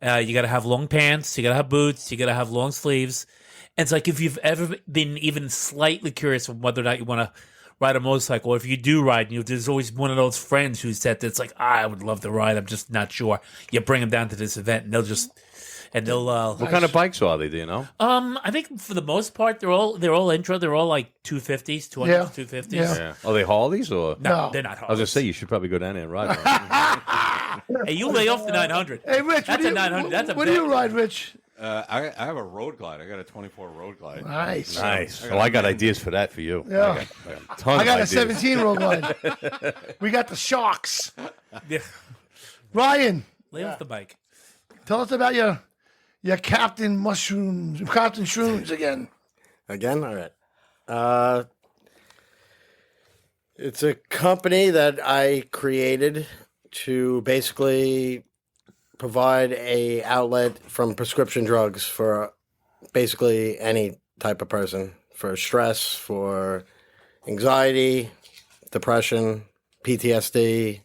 you got to have long pants. You got to have boots. You got to have long sleeves. And it's like if you've ever been even slightly curious on whether or not you want to ride a motorcycle, or if you do ride, there's always one of those friends who said that's like, I would love to ride. I'm just not sure. You bring them down to this event, and they'll what kind of bikes are they? Do you know? I think for the most part they're all intro. They're all like 250s, 200s, 250s. Yeah. Are they Harleys or No, they're not Harleys. I was gonna say you should probably go down there and ride one. Hey, you lay off the 900. Hey, Rich, that's a 900. That's a what do you ride, Rich? I have a road glide. I got a 24 road glide. Nice. Nice. I got ideas for that for you. Yeah. I got a 17 road glide. We got the Sharks. Yeah. Ryan, Lay off the bike. tell us about your Captain Shroomz again. Again? All right. It's a company that I created to basically provide a outlet from prescription drugs for basically any type of person, for stress, for anxiety, depression, PTSD,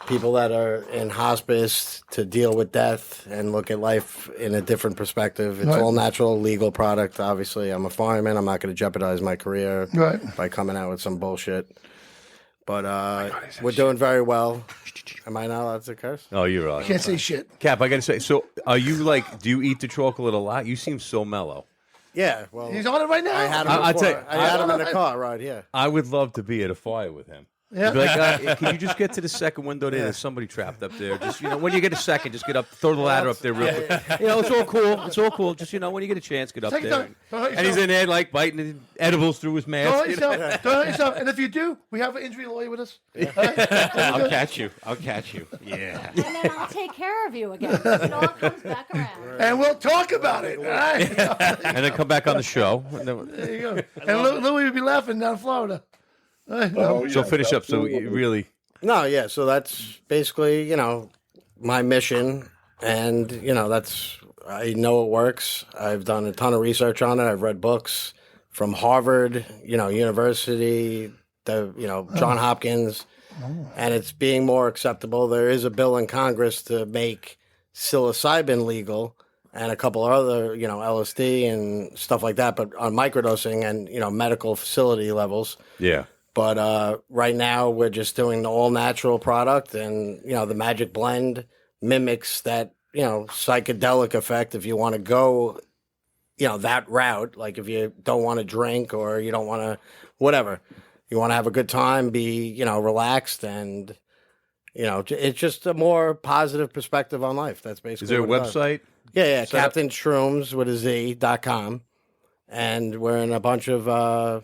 people that are in hospice to deal with death and look at life in a different perspective. It's Right. all natural, legal product. Obviously, I'm a fireman. I'm not going to jeopardize my career Right. by coming out with some bullshit. But we're doing very well. Am I not allowed to curse? Oh, you're right. Can't say shit. Cap, I gotta say. So, are you like? Do you eat the chocolate a lot? You seem so mellow. Yeah, well, He's on it right now. I had him. I'll before. tell you, I had him in the car right here. I would love to be at a fire with him. Yeah. Be like, can you just get to the second window there? There's somebody trapped up there. Just when you get a second, just get up, throw the ladder up there real quick. It's all cool. It's all cool. Just when you get a chance, get up Take your there. time. Don't hurt And he's yourself. in there like biting edibles through his Don't mask. hurt yourself. Don't hurt yourself. And if you do, we have an injury lawyer with us. I'll catch you. I'll catch you. Yeah. And then I'll take care of you again. It all comes back around. And we'll talk about it. All right? And then come back on the show. And then- There you go. And Louis would be laughing down in Florida. so finish up. So you really. No, yeah. So that's basically, my mission. And, I know it works. I've done a ton of research on it. I've read books from Harvard, University, John Hopkins. And it's being more acceptable. There is a bill in Congress to make psilocybin legal and a couple other, LSD and stuff like that, but on microdosing and, medical facility levels. Yeah. But right now we're just doing the all natural product, and the magic blend mimics that psychedelic effect. If you want to go, that route, like if you don't want to drink or you don't want to, whatever, you want to have a good time, be relaxed, and it's just a more positive perspective on life. That's basically. Is there a what it does. website? Yeah, Captain Shroomz with a Z.com, and we're in a bunch of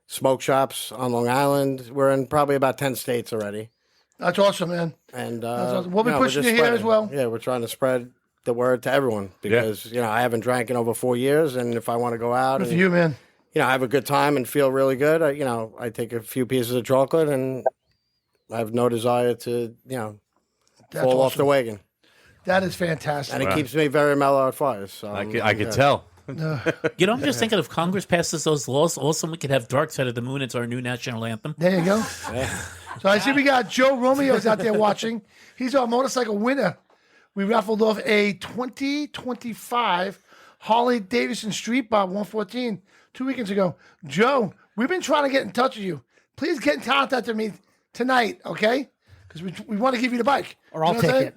smoke shops on Long Island. We're in probably about 10 states already. That's awesome, man. And That's awesome. We'll be we're pushing just you here as spreading. well. Yeah, we're trying to spread the word to everyone because, I haven't drank in over 4 years. And if I want to go out Good and, for you, man. have a good time and feel really good, I take a few pieces of chocolate and I have no desire to, That's fall off awesome. the wagon. That is fantastic. And it keeps me very mellow at fires. So I can tell. I'm just thinking if Congress passes those laws, also we could have Dark Side of the Moon. It's our new national anthem. There you go. So I see we got Joe Romeo's out there watching. He's our motorcycle winner. We raffled off a 2025 Harley Davidson Street Bob 114 2 weekends ago. Joe, we've been trying to get in touch with you. Please get in contact with me tonight, okay? because we want to give you the bike. Or I'll You know what I'm take saying?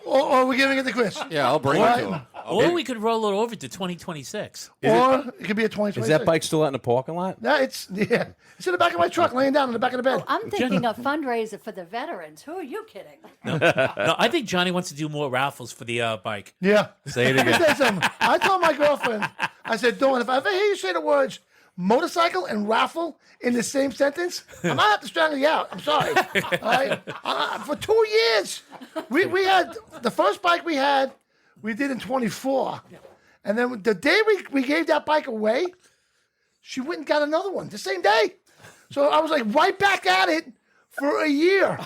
Or we're giving it to Chris. Yeah, I'll bring Right? it to him. Or we could roll it over to 2026. Or it could be a 2026. Is that bike still out in the parking lot? No, it's in the back of my truck, laying down in the back of the bed. I'm thinking of fundraiser for the veterans. Who are you kidding? No, I think Johnny wants to do more raffles for the bike. Yeah. Say it Let me again. tell you something. I told my girlfriend, I said, Dawn, if I ever hear you say the words motorcycle and raffle in the same sentence, I might have to strangle you out. I'm sorry. All right? For 2 years, we had the first bike we had, we did in 24. And then the day we gave that bike away, she went and got another one the same day. So I was like right back at it for a year.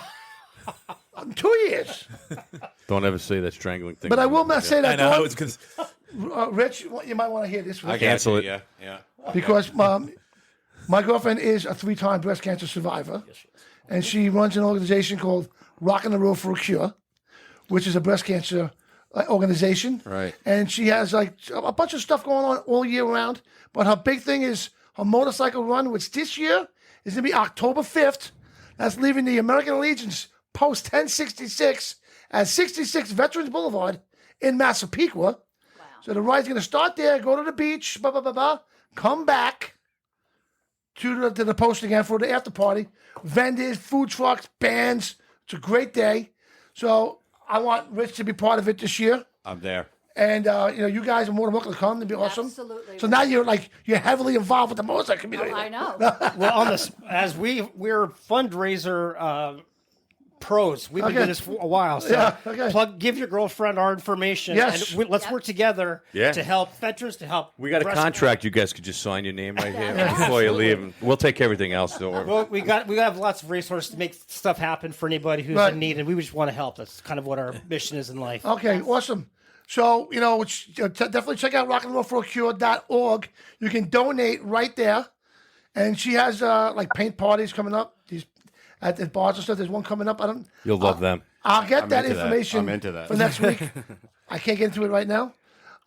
2 years. Don't ever say that strangling thing. But I will not say that. I know. I Dawn. was gonna. Rich, you might want to hear this. Rich. Cancel it. Yeah. Because my girlfriend is a 3-time breast cancer survivor, and she runs an organization called Rockin' the Road for a Cure, which is a breast cancer organization. Right. And she has like a bunch of stuff going on all year round. But her big thing is her motorcycle run, which this year is going to be October 5th. That's leaving the American Legion's Post 1066 at 66 Veterans Boulevard in Massapequa. Wow. So the ride's going to start there, go to the beach, come back to the post again for the after party. Vendors, food trucks, bands. It's a great day. So I want Rich to be part of it this year. I'm there. And you guys are more than welcome to come. It'd be awesome. Absolutely. So now you're heavily involved with the motorcycle community. I know. Well, on this, as we're fundraiser pros. We've been doing this for a while. So give your girlfriend our information. Yes. And let's work together to help veterans, to help. We got a contract. You guys could just sign your name right here before you leave. And we'll take everything else. Don't worry. Well, we have lots of resources to make stuff happen for anybody who's in need, and we just want to help. That's kind of what our mission is in life. Okay, awesome. So, definitely check out rockandrollforacure.org. You can donate right there. And she has paint parties coming up. These at the bars and stuff. There's one coming up. You'll love them. I'll get I'm that into that. information I'm into that. for next week. I can't get into it right now.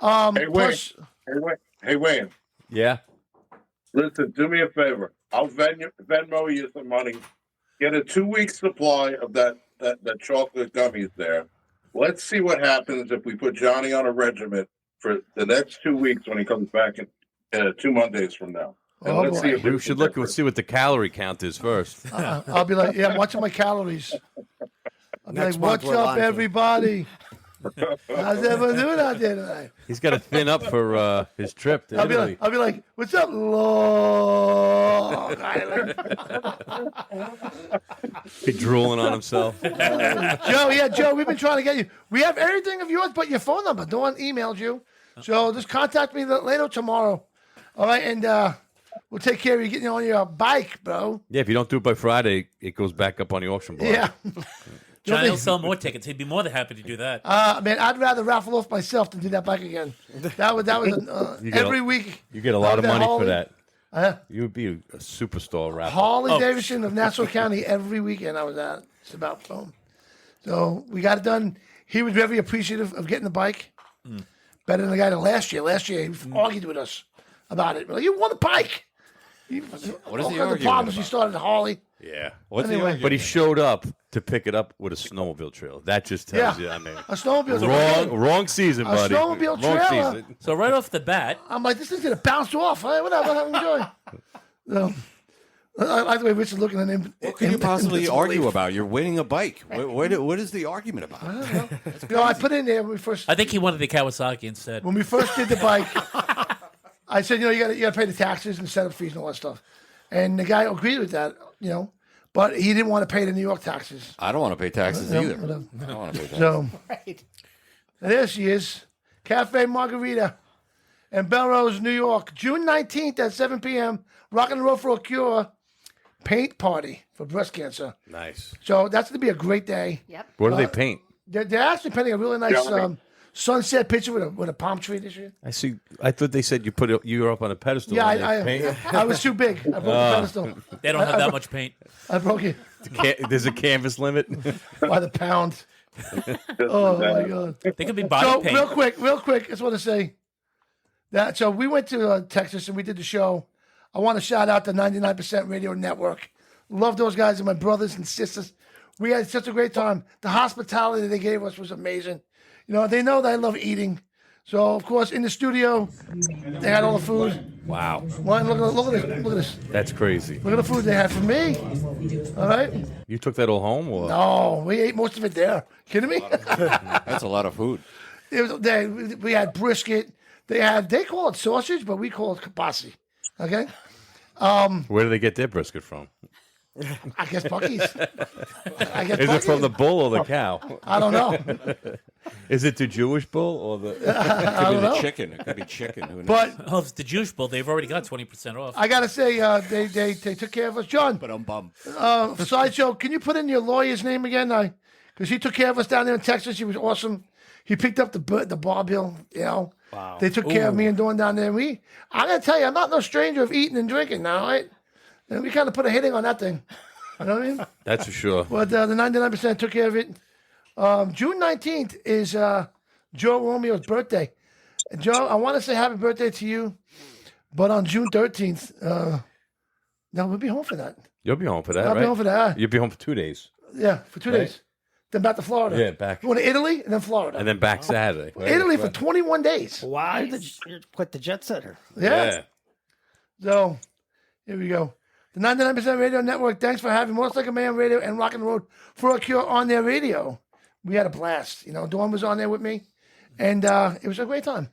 Hey, Wayne. Yeah. Listen, do me a favor. I'll Venmo you some money. Get a 2-week supply of that chocolate gummies there. Let's see what happens if we put Johnny on a regiment for the next 2 weeks when he comes back in 2 Mondays from now. And let's see if We should look and see what the calorie count is first. I'll be like, I'm watching my calories. I'll be Next like, month what's we're up, launching. everybody? How's everyone doing out there tonight? He's got to thin up for his trip to Italy. I'll be like, what's up, Long Island? Be drooling on himself. Joe, we've been trying to get you. We have everything of yours but your phone number. Dawn emailed you. So just contact me later tomorrow. All right, and we'll take care of you getting on your bike, bro. Yeah, if you don't do it by Friday, it goes back up on the auction block. Yeah. Johnny will sell more tickets. He'd be more than happy to do that. Man, I'd rather raffle off myself than do that bike again. That was every week. You get a lot of money for that. Uh, You would be a superstar rapper. Harley Davidson of Nassau County every weekend I was at. It's about boom. So we got it done. He was very appreciative of getting the bike. Better than the guy that last year. Last year he argued with us about it. Well, you won the bike. What is all he kinds of arguing problems he about? started at Harley. Yeah. Anyway. But he showed up to pick it up with a snowmobile trailer. That just tells you, I mean. A snowmobile trailer. Wrong season, A buddy. snowmobile Wrong trailer. season. So right off the bat, I'm like, this thing's going to bounce off. Hey, whatever, enjoy. So, I like the way Rich is looking at him. What could you possibly argue about? You're winning a bike. What is the argument about? I put in there when we first. I think he wanted the Kawasaki instead. When we first did the bike, I said, you got to pay the taxes and setup fees and all that stuff. And the guy agreed with that, but he didn't want to pay the New York taxes. I don't want to pay taxes either. Whatever. I don't want to pay taxes. So, Right. there she is, Cafe Margarita in Belrose, New York, June 19th at 7 p.m. Rock and Roll for a Cure paint party for breast cancer. Nice. So that's going to be a great day. Yep. What do they paint? They're actually painting a really nice sunset picture with a palm tree this year. I see. I thought they said you were up on a pedestal. Yeah, and they paint. I was too big. I broke the pedestal. They don't have that much paint. I broke it There's a canvas limit. by the pound. Oh my god! They could be body paint. Real quick, I just want to say that. So we went to Texas and we did the show. I want to shout out the 99% Radio Network. Love those guys and my brothers and sisters. We had such a great time. The hospitality they gave us was amazing. You know, they know that I love eating. So, of course, in the studio, they had all the food. Wow. Look at this. Look at this. That's crazy. Look at the food they had for me. All right? You took that all home? Or? No, we ate most of it there. Kidding me? That's a lot of food. We had brisket. They call it sausage, but we call it kielbasa. Okay? Where do they get their brisket from? I guess Bucky's. Is it from the bull or the cow? I don't know. Is it the Jewish bull or the? It could be the chicken. It could be chicken. Who knows? But if it's the Jewish bull, they've already got 20% off. I gotta say, they took care of us, John. But I'm bummed. Sideshow, can you put in your lawyer's name again? Because he took care of us down there in Texas. He was awesome. He picked up the bar bill. You know, Wow. They took care of me and Dawn down there. I gotta tell you, I'm not no stranger of eating and drinking now, right? And we kind of put a hitting on that thing. You know what I mean? That's for sure. But the 99% took care of it. June 19th is Joe Romeo's birthday. And Joe, I want to say happy birthday to you. But on June 13th, no, we'll be home for that. You'll be home for that, I'll right? be home for that. You'll be home for 2 days. Yeah, for 2 Right. days. Then back to Florida. Yeah, back. Going to Italy and then Florida. And then back Saturday. Right? Italy for 21 days. Wow, you're quite the jet setter. Yeah. So, here we go. The 99% Radio Network, thanks for having Motorcycle Man Radio and Rock and Road for a Cure on their radio. We had a blast. You know, Dawn was on there with me, and it was a great time.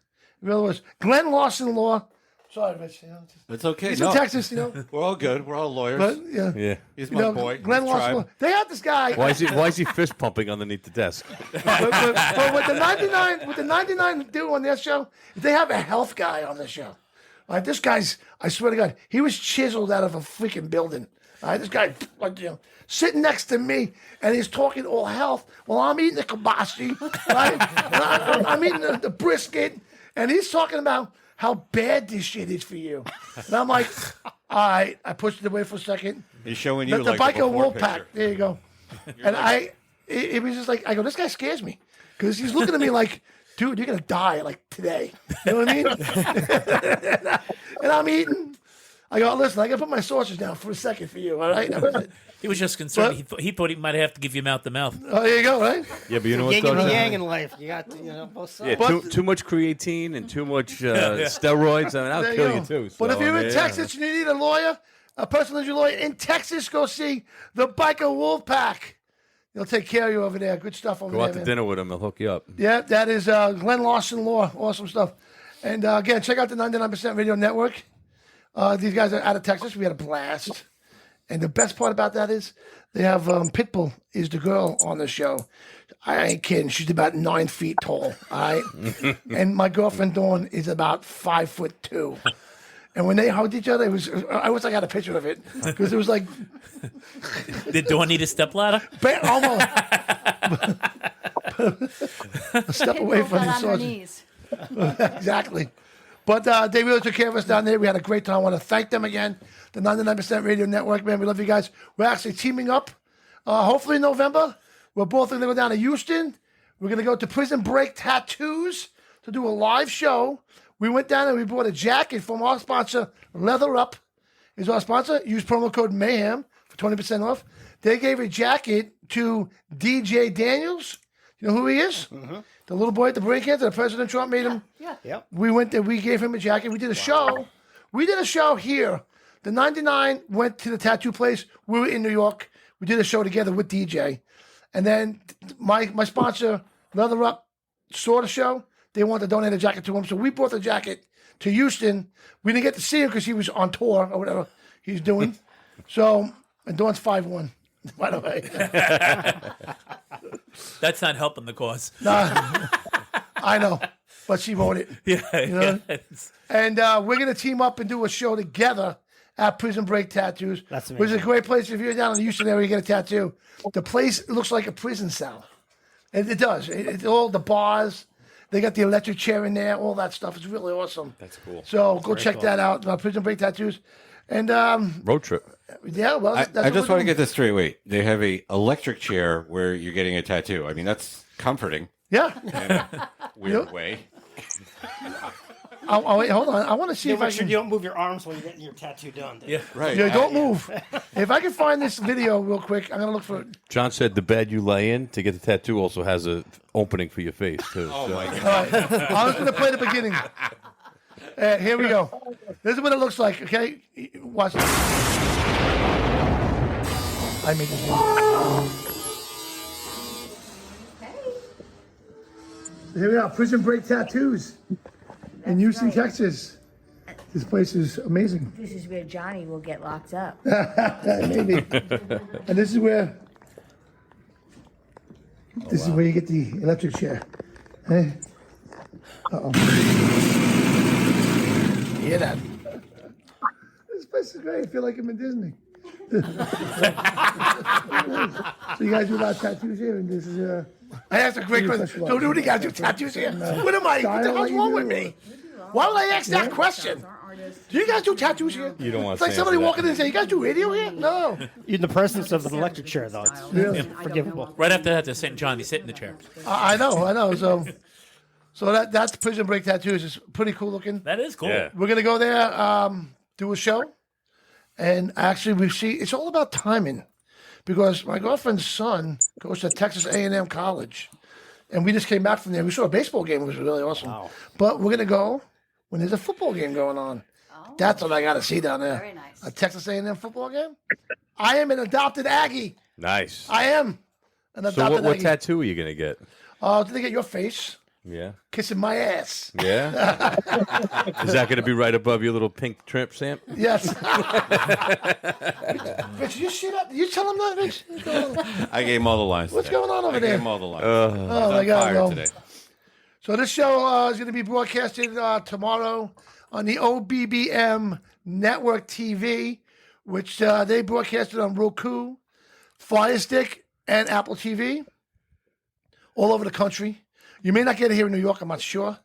It really was. Glenn Lawson Law. Sorry, Rich. You know, It's okay. he's No. from Texas, you know. We're all good. We're all lawyers. But, yeah. Yeah. He's You my know, boy. Glenn His Lawson tribe. Law. They had this guy. Why is he fist pumping underneath the desk? but with the 99 do on their show, they have a health guy on the show. Like this guy's, I swear to God, he was chiseled out of a freaking building. All right, this guy, like, you know, sitting next to me, and he's talking all health. Well, I'm eating the kielbasa, right? And I'm eating the brisket, and he's talking about how bad this shit is for you. And I'm like, all right. I pushed it away for a second. He's showing you the like the biker before wolf picture. pack. There you go. And it was just like, I go, this guy scares me because he's looking at me like, dude, you're gonna die like today. You know what I mean? And I'm eating. I go, listen, I gotta put my sausages down for a second for you. All right. That was it. He was just concerned. He thought he might have to give you mouth to mouth. Oh, there you go, right? Yeah, but you know what Yin goes and yang on? in life. You got to, both sides. Yeah, too much creatine and too much steroids. I mean, I'll There kill go. you too. But so, if you're I in mean, Texas and you need a lawyer, a personal injury lawyer in Texas, go see the Biker Wolf Pack. They'll take care of you over there. Good stuff over go there. out to man. dinner with him. He'll hook you up. Yeah, that is Glenn Lawson Law. Awesome stuff. And again, check out the 99% Radio Network. These guys are out of Texas. We had a blast. And the best part about that is they have Pitbull is the girl on the show. I ain't kidding. She's about 9 feet tall. All right. And my girlfriend Dawn is about 5'2". And when they hugged each other, I wish I got a picture of it because it was like Did Dawn need a stepladder? almost a step away Pitbull from got the on her sausage. knees. Exactly. But they really took care of us down there. We had a great time. I want to thank them again. The 99% Radio Network, man. We love you guys. We're actually teaming up. Hopefully in November. We're both going to go down to Houston. We're going to go to Prison Break Tattoos to do a live show. We went down and we bought a jacket from our sponsor, Leather Up is our sponsor. Use promo code MAYHEM for 20% off. They gave a jacket to DJ Daniels. You know who he is? Mm-hmm. The little boy at the break cancer. President Trump made him. Yeah. Yep. We went there. We gave him a jacket. We did a show. We did a show here. The 99 went to the tattoo place. We were in New York. We did a show together with DJ. And then my sponsor, Leather Up, saw the show. They wanted to donate a jacket to him. So we brought the jacket to Houston. We didn't get to see him because he was on tour or whatever he's doing. So, and Dawn's 5'1", by the way. That's not helping the cause. I know, but she wrote it. Yeah. You know? yeah. And we're going to team up and do a show together at Prison Break Tattoos, That's which is a amazing. great place. If you're down in the Houston area, you get a tattoo. The place looks like a prison cell. It does. It's all the bars. They got the electric chair in there, all that stuff. It's really awesome. That's cool. So go check that out, Prison Break Tattoos. And Road trip. yeah, well, that's I what just we're want to doing. get this straight. Wait, they have a electric chair where you're getting a tattoo. I mean, that's comforting Yeah. in a weird way. wait, hold on. I want to see if I make sure can. you don't move your arms while you're getting your tattoo done. Yeah, right. Yeah, don't move. If I can find this video real quick, I'm gonna look for it. John said the bed you lay in to get the tattoo also has a opening for your face too. Oh my God! All right, I was gonna play the beginning. Here we go. This is what it looks like. Okay, watch. I made this one. Here we are, Prison Break Tattoos in Houston, Texas. This place is amazing. This is where Johnny will get locked up. Maybe. And this is where. This is where you get the electric chair. Hey. Uh-oh. You hear that? This place is great. I feel like I'm in Disney. So you guys do a lot of tattoos here, and this is I asked a great question. So do you guys do tattoos here? What am I? What the hell's wrong with me? Why would I ask that question? Do you guys do tattoos here? You don't want It's like somebody walking in and saying, "You guys do radio here?" No. In the presence of an electric chair, though, it's Really? forgivable. Right after that, to St. John, you sit in the chair. I know. So that's Prison Break Tattoos. It's pretty cool looking. That is cool. Yeah. We're gonna go there, do a show, and actually we see it's all about timing, because my girlfriend's son goes to Texas A&M College, and we just came back from there. We saw a baseball game, which was really awesome. Wow. But we're gonna go when there's a football game going on. That's what I got to see down there. Very nice. A Texas A&M football game. I am an adopted Aggie. Nice. I am an adopted So what Aggie. tattoo are you gonna get? Did they get your face Yeah. kissing my ass? Yeah. Is that going to be right above your little pink tramp stamp? Yes. Rich, you shut up. You tell him that, Rich. What's going on? I gave him all the lines. What's today. going on over I there? gave him all the lines. Oh my God! Well, Today. so this show is going to be broadcasted tomorrow on the OBBM Network TV, which they broadcasted on Roku, Fire Stick, and Apple TV, all over the country. You may not get it here in New York, I'm not sure,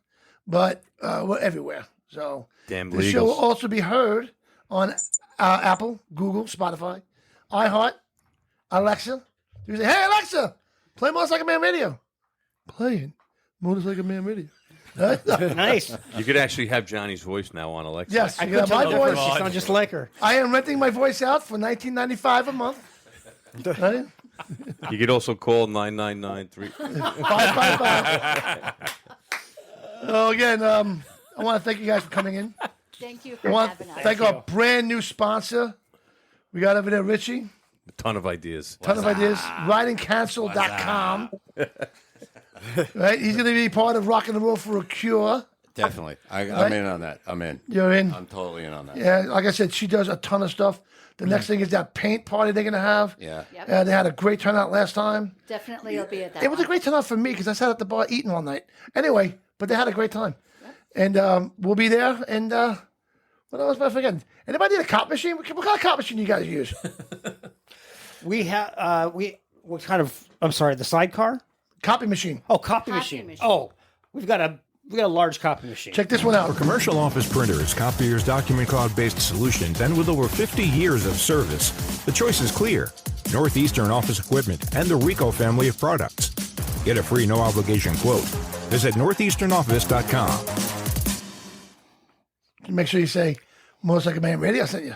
but we're everywhere. So Damn the show will legals. also be heard on Apple, Google, Spotify, iHeart, Alexa. You say, "Hey Alexa, play Motorcycle Man Radio." Playing Motorcycle Man Radio. Nice. You could actually have Johnny's voice now on Alexa. Yes, I you could got my tell voice. she sounds just like her. I am renting my voice out for $19.95 a month. Right? You could also call 9993. 555. So again, I want to thank you guys for coming in. Thank you I for want having to us. thank our brand new sponsor. We got over there, Richie. A ton of ideas. Ton of ideas. Ridingcancel.com. Right? He's going to be part of Rock and Roll for a Cure. Definitely. I'm Right? in on that. I'm in. You're in? I'm totally in on that. Yeah, like I said, she does a ton of stuff. The next thing is that paint party they're going to have. Yeah. Yep. They had a great turnout last time. Definitely you'll be at that It was a great turnout for me because I sat at the bar eating all night. Anyway, but they had a great time. And we'll be there. And what else am I forgetting? Anybody need a cop machine? What kind of cop machine you guys use? We have what kind of? I'm sorry, the sidecar copy machine. Oh, copy machine. Oh, we've got a large copy machine. Check this one out. For commercial office printers, copiers, document cloud-based solutions, and with over 50 years of service, the choice is clear. Northeastern Office Equipment and the Rico family of products. Get a free no-obligation quote. Visit northeasternoffice.com. Make sure you say Motorcycle Man Radio sent you.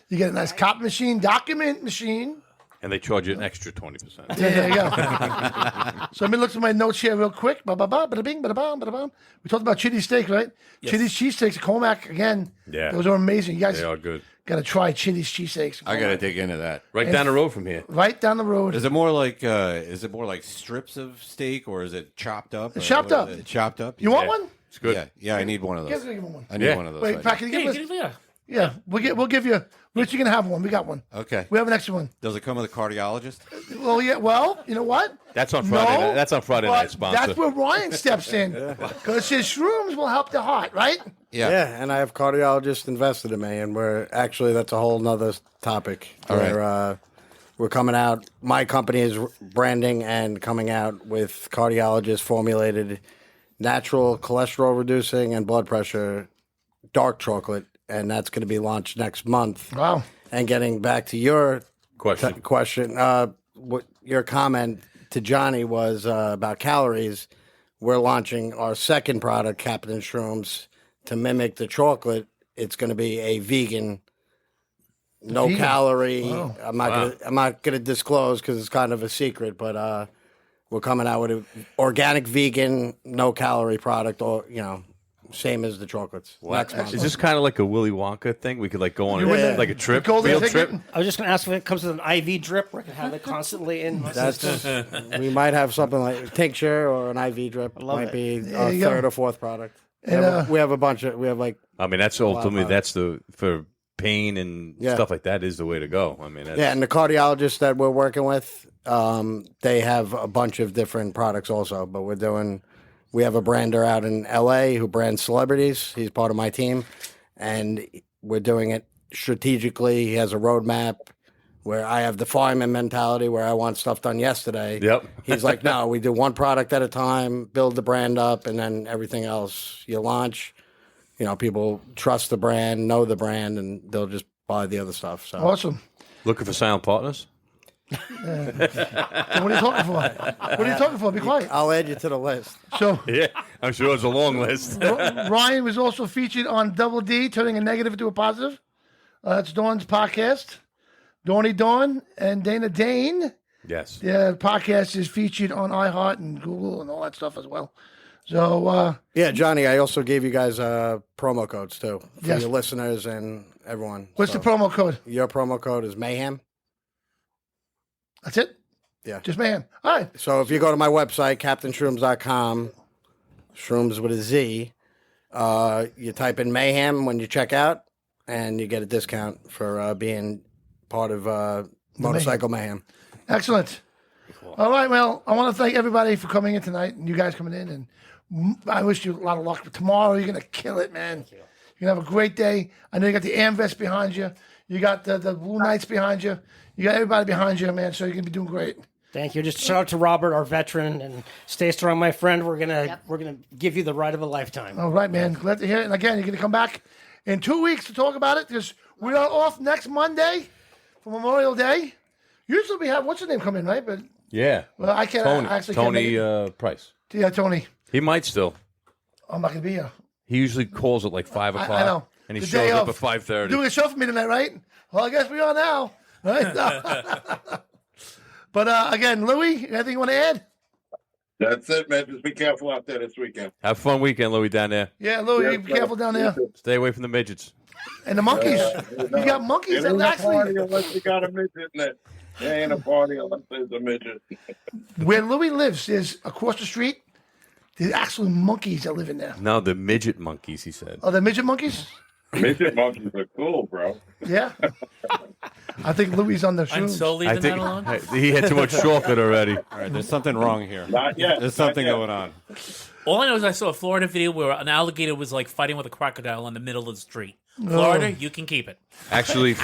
You get a nice copy machine, document machine. And they charge you an extra 20%. There you go. So let me look at my notes here real quick. Ba-ba-ba, bada-bing, bada-bam, bada-bam. We talked about chili steak, right? Yes. Chili's cheesesteaks, Comac, again. Yeah. Those are amazing. You guys They are good. got to try Chili's cheesesteaks. I got to dig into that. Right down the road from here. Right down the road. Is it more like strips of steak or is it chopped up? It's chopped up. Chopped up. You want one? It's good. Yeah, yeah. I need one of those. Give me one. I need one of those. Wait, right Pat, can you give us? Yeah, we'll give you. Rich, you're gonna have one. We got one. now. Okay. We have an extra one. Does it come with a cardiologist? Well, yeah. Well, you know what? That's on Friday No, night. That's on Friday but night sponsor. That's where Ryan steps in because his Shroomz will help the heart, right? Yeah, and I have cardiologists invested in me, and that's a whole nother topic. All right. We're coming out. My company is branding and coming out with cardiologist formulated natural cholesterol reducing and blood pressure dark chocolate, and that's going to be launched next month. Wow. And getting back to your question, what your comment to Johnny was about calories. We're launching our second product, Captain Shroomz, to mimic the chocolate, it's going to be a vegan, no Vegan? calorie. Wow. I'm not gonna disclose because it's kind of a secret, but we're coming out with an organic, vegan, no calorie product, or same as the chocolates. Next month. Is this kind of like a Willy Wonka thing? We could like go on like a trip, golden field ticket? trip. I was just going to ask if it comes with an IV drip where I can have it constantly in my system. We might have something like tincture or an IV drip. love Might it. be There our you go. third or fourth product. And, we have a bunch of. We have like. I mean, that's lot of ultimately products. that's for pain and stuff like that is the way to go. I mean, that's, Yeah, and the cardiologists that we're working with, they have a bunch of different products also. But we have a brander out in L.A. who brands celebrities. He's part of my team, and we're doing it strategically. He has a roadmap where I have the fireman mentality where I want stuff done yesterday. Yep. He's like, no, we do one product at a time, build the brand up, and then everything else you launch. People trust the brand, know the brand, and they'll just buy the other stuff. So Awesome. looking for silent partners. So what are you talking for? What are you talking for? Be quiet. I'll add you to the list. So Yeah, I'm sure it's a long list. Ryan was also featured on Double D, turning a negative into a positive. That's Dawn's podcast. Dawny Dawn and Dana Dane. Yes. Yeah, the podcast is featured on iHeart and Google and all that stuff as well. So Yeah, Johnny, I also gave you guys promo codes too for Yes. your listeners and everyone. what's the promo code? Your promo code is Mayhem. That's it? Yeah. Just mayhem. All right. So if you go to my website, CaptainShrooms.com, Shrooms with a Z, you type in Mayhem when you check out, and you get a discount for being part of Motorcycle Mayhem. Excellent. All right. Well, I want to thank everybody for coming in tonight and you guys coming in. And I wish you a lot of luck. Tomorrow, you're going to kill it, man. You're going to have a great day. I know you got the Amvest behind you. You got the Blue Knights behind you. You got everybody behind you, man. So you're going to be doing great. Thank you. Just shout out to Robert, our veteran, and stay strong, my friend. We're gonna give you the ride of a lifetime. All right, man. Glad to hear it. And again, you're going to come back in 2 weeks to talk about it because we are off next Monday for Memorial Day. Usually we have, what's his name come in, right? But Yeah. well, I can't Tony, I actually can't make Tony it. Price. Yeah, Tony. He might still. I'm not going to be here. He usually calls at like 5 o'clock. I know. And he The shows day up of. at 5:30. Doing a show for me tonight, right? Well, I guess we are now. Right? But again, Louis, anything you want to add? That's it, man. Just be careful out there this weekend. Have a fun weekend, Louis, down there. Yeah, Louis, be careful down there. Stay away from the midgets. And the monkeys. You got monkeys It that ain't a actually. party unless you got a midget in it. There ain't a party unless there's a midget. Where Louis lives is across the street. There's actually monkeys that live in there. No, the midget monkeys, he said. Oh, the midget monkeys? Midget monkeys are cool, bro. Yeah. I think Louis on the I'm Shroomz. so leaving that alone. He had too much chocolate already. All right, there's something wrong here. Not yet. There's something Not yet. going on. All I know is I saw a Florida video where an alligator was like fighting with a crocodile in the middle of the street. Florida, you can keep it. Actually,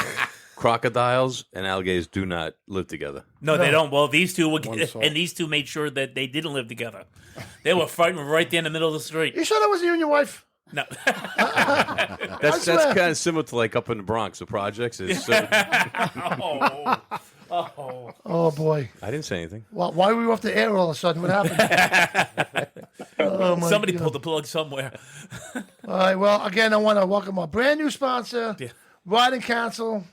crocodiles and alligators do not live together. No, they don't. Well, these two were, soul. and these two made sure that they didn't live together. They were fighting right there in the middle of the street. You sure that wasn't you and your wife? No. That's swear. kind of similar to like up in the Bronx, the projects. Is Oh, boy. I didn't say anything. Well, why were we off the air all of a sudden? What happened? Oh, my Somebody God. pulled the plug somewhere. All right. Well, again, I want to welcome our brand new sponsor, Riding Council.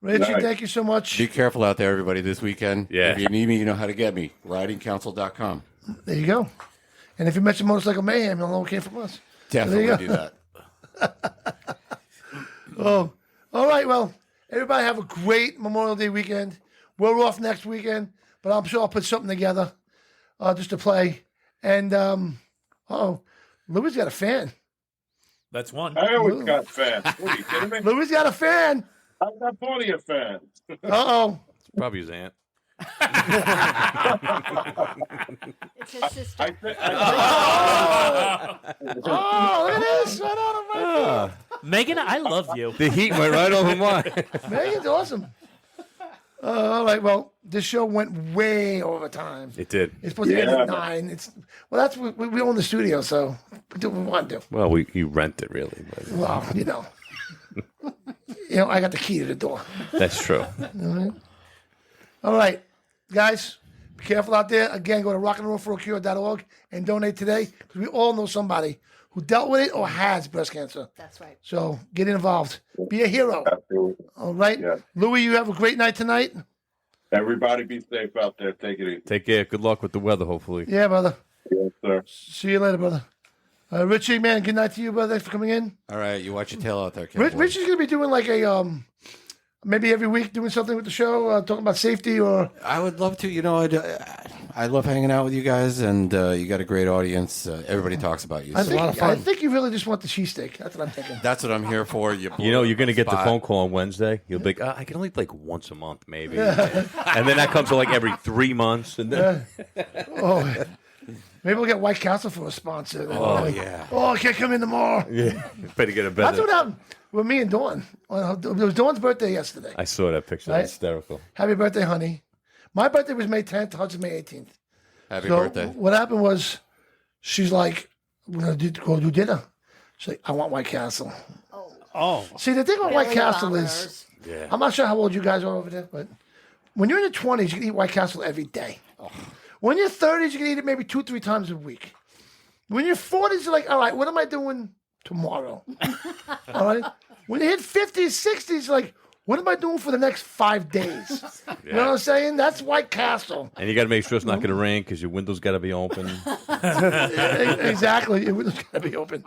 Richie, Nice. thank you so much. Be careful out there, everybody, this weekend. Yeah. If you need me, you know how to get me. RidingCouncil.com. There you go. And if you mention Motorcycle Mayhem, you'll know it came from us. Definitely There do you go. that. Oh, all right. Well, everybody have a great Memorial Day weekend. We're off next weekend, but I'm sure I'll put something together just to play. And, Louis got a fan. That's one. I always got fans. What are you kidding me? Louis got a fan. I've got plenty of fans. Uh-oh. It's probably his aunt. It's his sister. Oh, look at this. Right on him right there. Megan, I love you. The heat went right over mine. Megan's awesome. All right. Well, this show went way over time. It did. It's supposed to end at 9. That's we own the studio, so we do what we want to do. Well, you rent it really. But Well, I got the key to the door. that's true. All right, guys, be careful out there. Again, go to rockandrollforacure.org and donate today because we all know somebody who dealt with it or has breast cancer. That's right. So get involved. Be a hero. Absolutely. All right. Yeah. Louis, you have a great night tonight. Everybody be safe out there. Take it easy. Take care. Good luck with the weather, hopefully. Yeah, brother. Yes, sir. See you later, brother. Richie, man, good night to you, brother. Thanks for coming in. All right, you watch your tail out there, Kevin. Richie's going to be doing like a, maybe every week doing something with the show, talking about safety or. I would love to. You know, I love hanging out with you guys, and you got a great audience. Everybody talks about you. I So. think you really just want the cheesesteak. That's what I'm thinking. That's what I'm here for. You know, you're going to get the phone call on Wednesday. You'll be like, I can only like once a month, maybe. And then that comes to like every 3 months. And then... Maybe we'll get White Castle for a sponsor. Oh, yeah. Oh, I can't come in tomorrow. Yeah. Better get a better. That's what happened with me and Dawn. It was Dawn's birthday yesterday. I saw that picture. Right? That's hysterical. Happy birthday, honey. My birthday was May 10th. Hers is May 18th. Happy birthday. What happened was she's like, we're going to go do dinner. She's like, I want White Castle. Oh. See, the thing with White Belly Castle is, Yeah. I'm not sure how old you guys are over there, but when you're in your 20s, you can eat White Castle every day. When you're 30s, you can eat it maybe 2-3 times a week. When you're 40s, you're like, all right, what am I doing tomorrow? All right. When you hit 50s, 60s, you're like, what am I doing for the next 5 days? You know what I'm saying? That's White Castle. And you got to make sure it's not going to rain because your window's got to be open. Exactly. Your window's got to be open.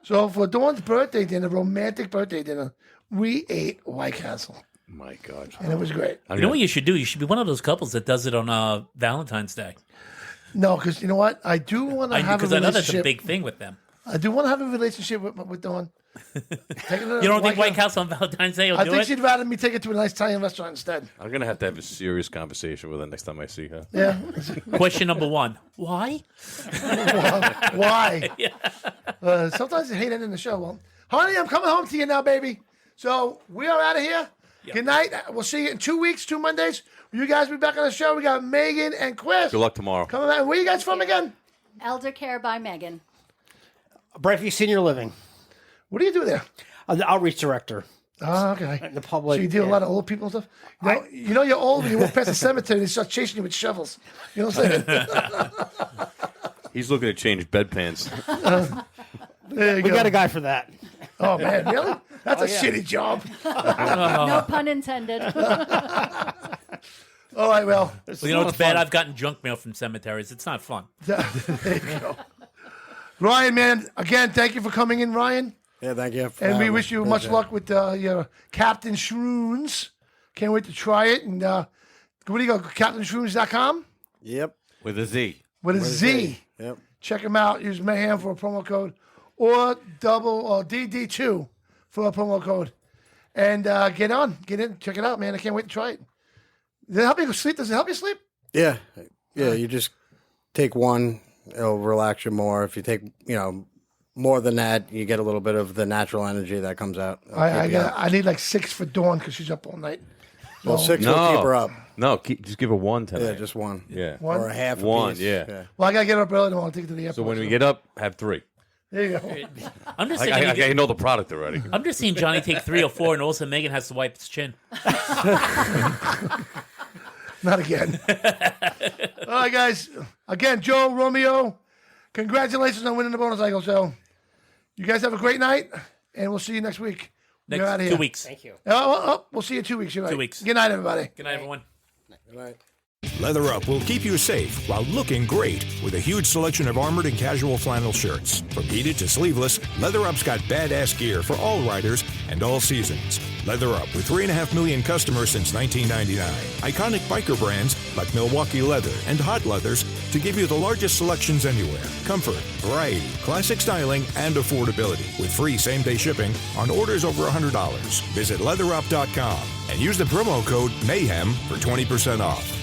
So for Dawn's birthday dinner, romantic birthday dinner, we ate White Castle. My God. And it was great. You know what you should do? You should be one of those couples that does it on Valentine's Day. No, because you know what? I do want to have a Because I know relationship. that's a big thing with them. I do want to have a relationship with Dawn. You don't think White Castle on Valentine's Day will I do think it? she'd rather me take her to a nice Italian restaurant instead. I'm going to have a serious conversation with her next time I see her. Yeah. Question number one. Why? Why? Sometimes I hate ending the show. Well, honey, I'm coming home to you now, baby. So we are out of here. Good night. We'll see you in 2 weeks, 2 Mondays. You guys will be back on the show. We got Megan and Chris. Good luck tomorrow. Coming back. Where are you guys from again? Elder Care by Megan. Brightview Senior Living. What do you do there? The outreach director. Oh, okay. The public. So you deal with a lot of old people and stuff? You know you're old when you walk past the cemetery, they start chasing you with shovels. You know what I'm saying? He's looking to change bedpans. There you We go. got a guy for that. Oh, man. Really? That's a yeah. shitty job. No pun intended. All right, well. You know, it's bad. I've gotten junk mail from cemeteries. It's not fun. There you go. Ryan, man, again, thank you for coming in, Ryan. Yeah, thank you. And we wish you much luck with your Captain Shroomz. Can't wait to try it. And where do you go? CaptainShroomz.com? Yep. With a Z. With a Z. Yep. Check them out. Use Mayhem for a promo code or DD2 for a promo code. And get in, check it out, man. I can't wait to try it. Does it help you sleep? Does it help you sleep? Yeah. Yeah, you just take one, it'll relax you more. If you take, more than that, you get a little bit of the natural energy that comes out. I need like 6 for Dawn because she's up all night. Well, 6 will keep her up. No, just give her one tonight. Yeah, just one. Yeah. One? Or a half a One, piece. yeah. Well, I got to get up early tomorrow and take it to the airport. So when we get up, have 3. There you go. I'm just I saying. know the product already. I'm just seeing Johnny take 3 or 4, and also Megan has to wipe his chin. Not again. All right, guys. Again, Joe, Romeo, congratulations on winning the bonus cycle show. You guys have a great night, and we'll see you next week. We're out of Next here. 2 weeks. Thank you. We'll see you in 2 weeks. You're right. 2 weeks. Good night, everybody. Good night, everyone. Good night. Leather Up will keep you safe while looking great with a huge selection of armored and casual flannel shirts. From heated to sleeveless, Leather Up's got badass gear for all riders and all seasons. Leather Up with 3.5 million customers since 1999. Iconic biker brands like Milwaukee Leather and Hot Leathers to give you the largest selections anywhere. Comfort, variety, classic styling, and affordability with free same-day shipping on orders over $100. Visit leatherup.com and use the promo code MAYHEM for 20% off.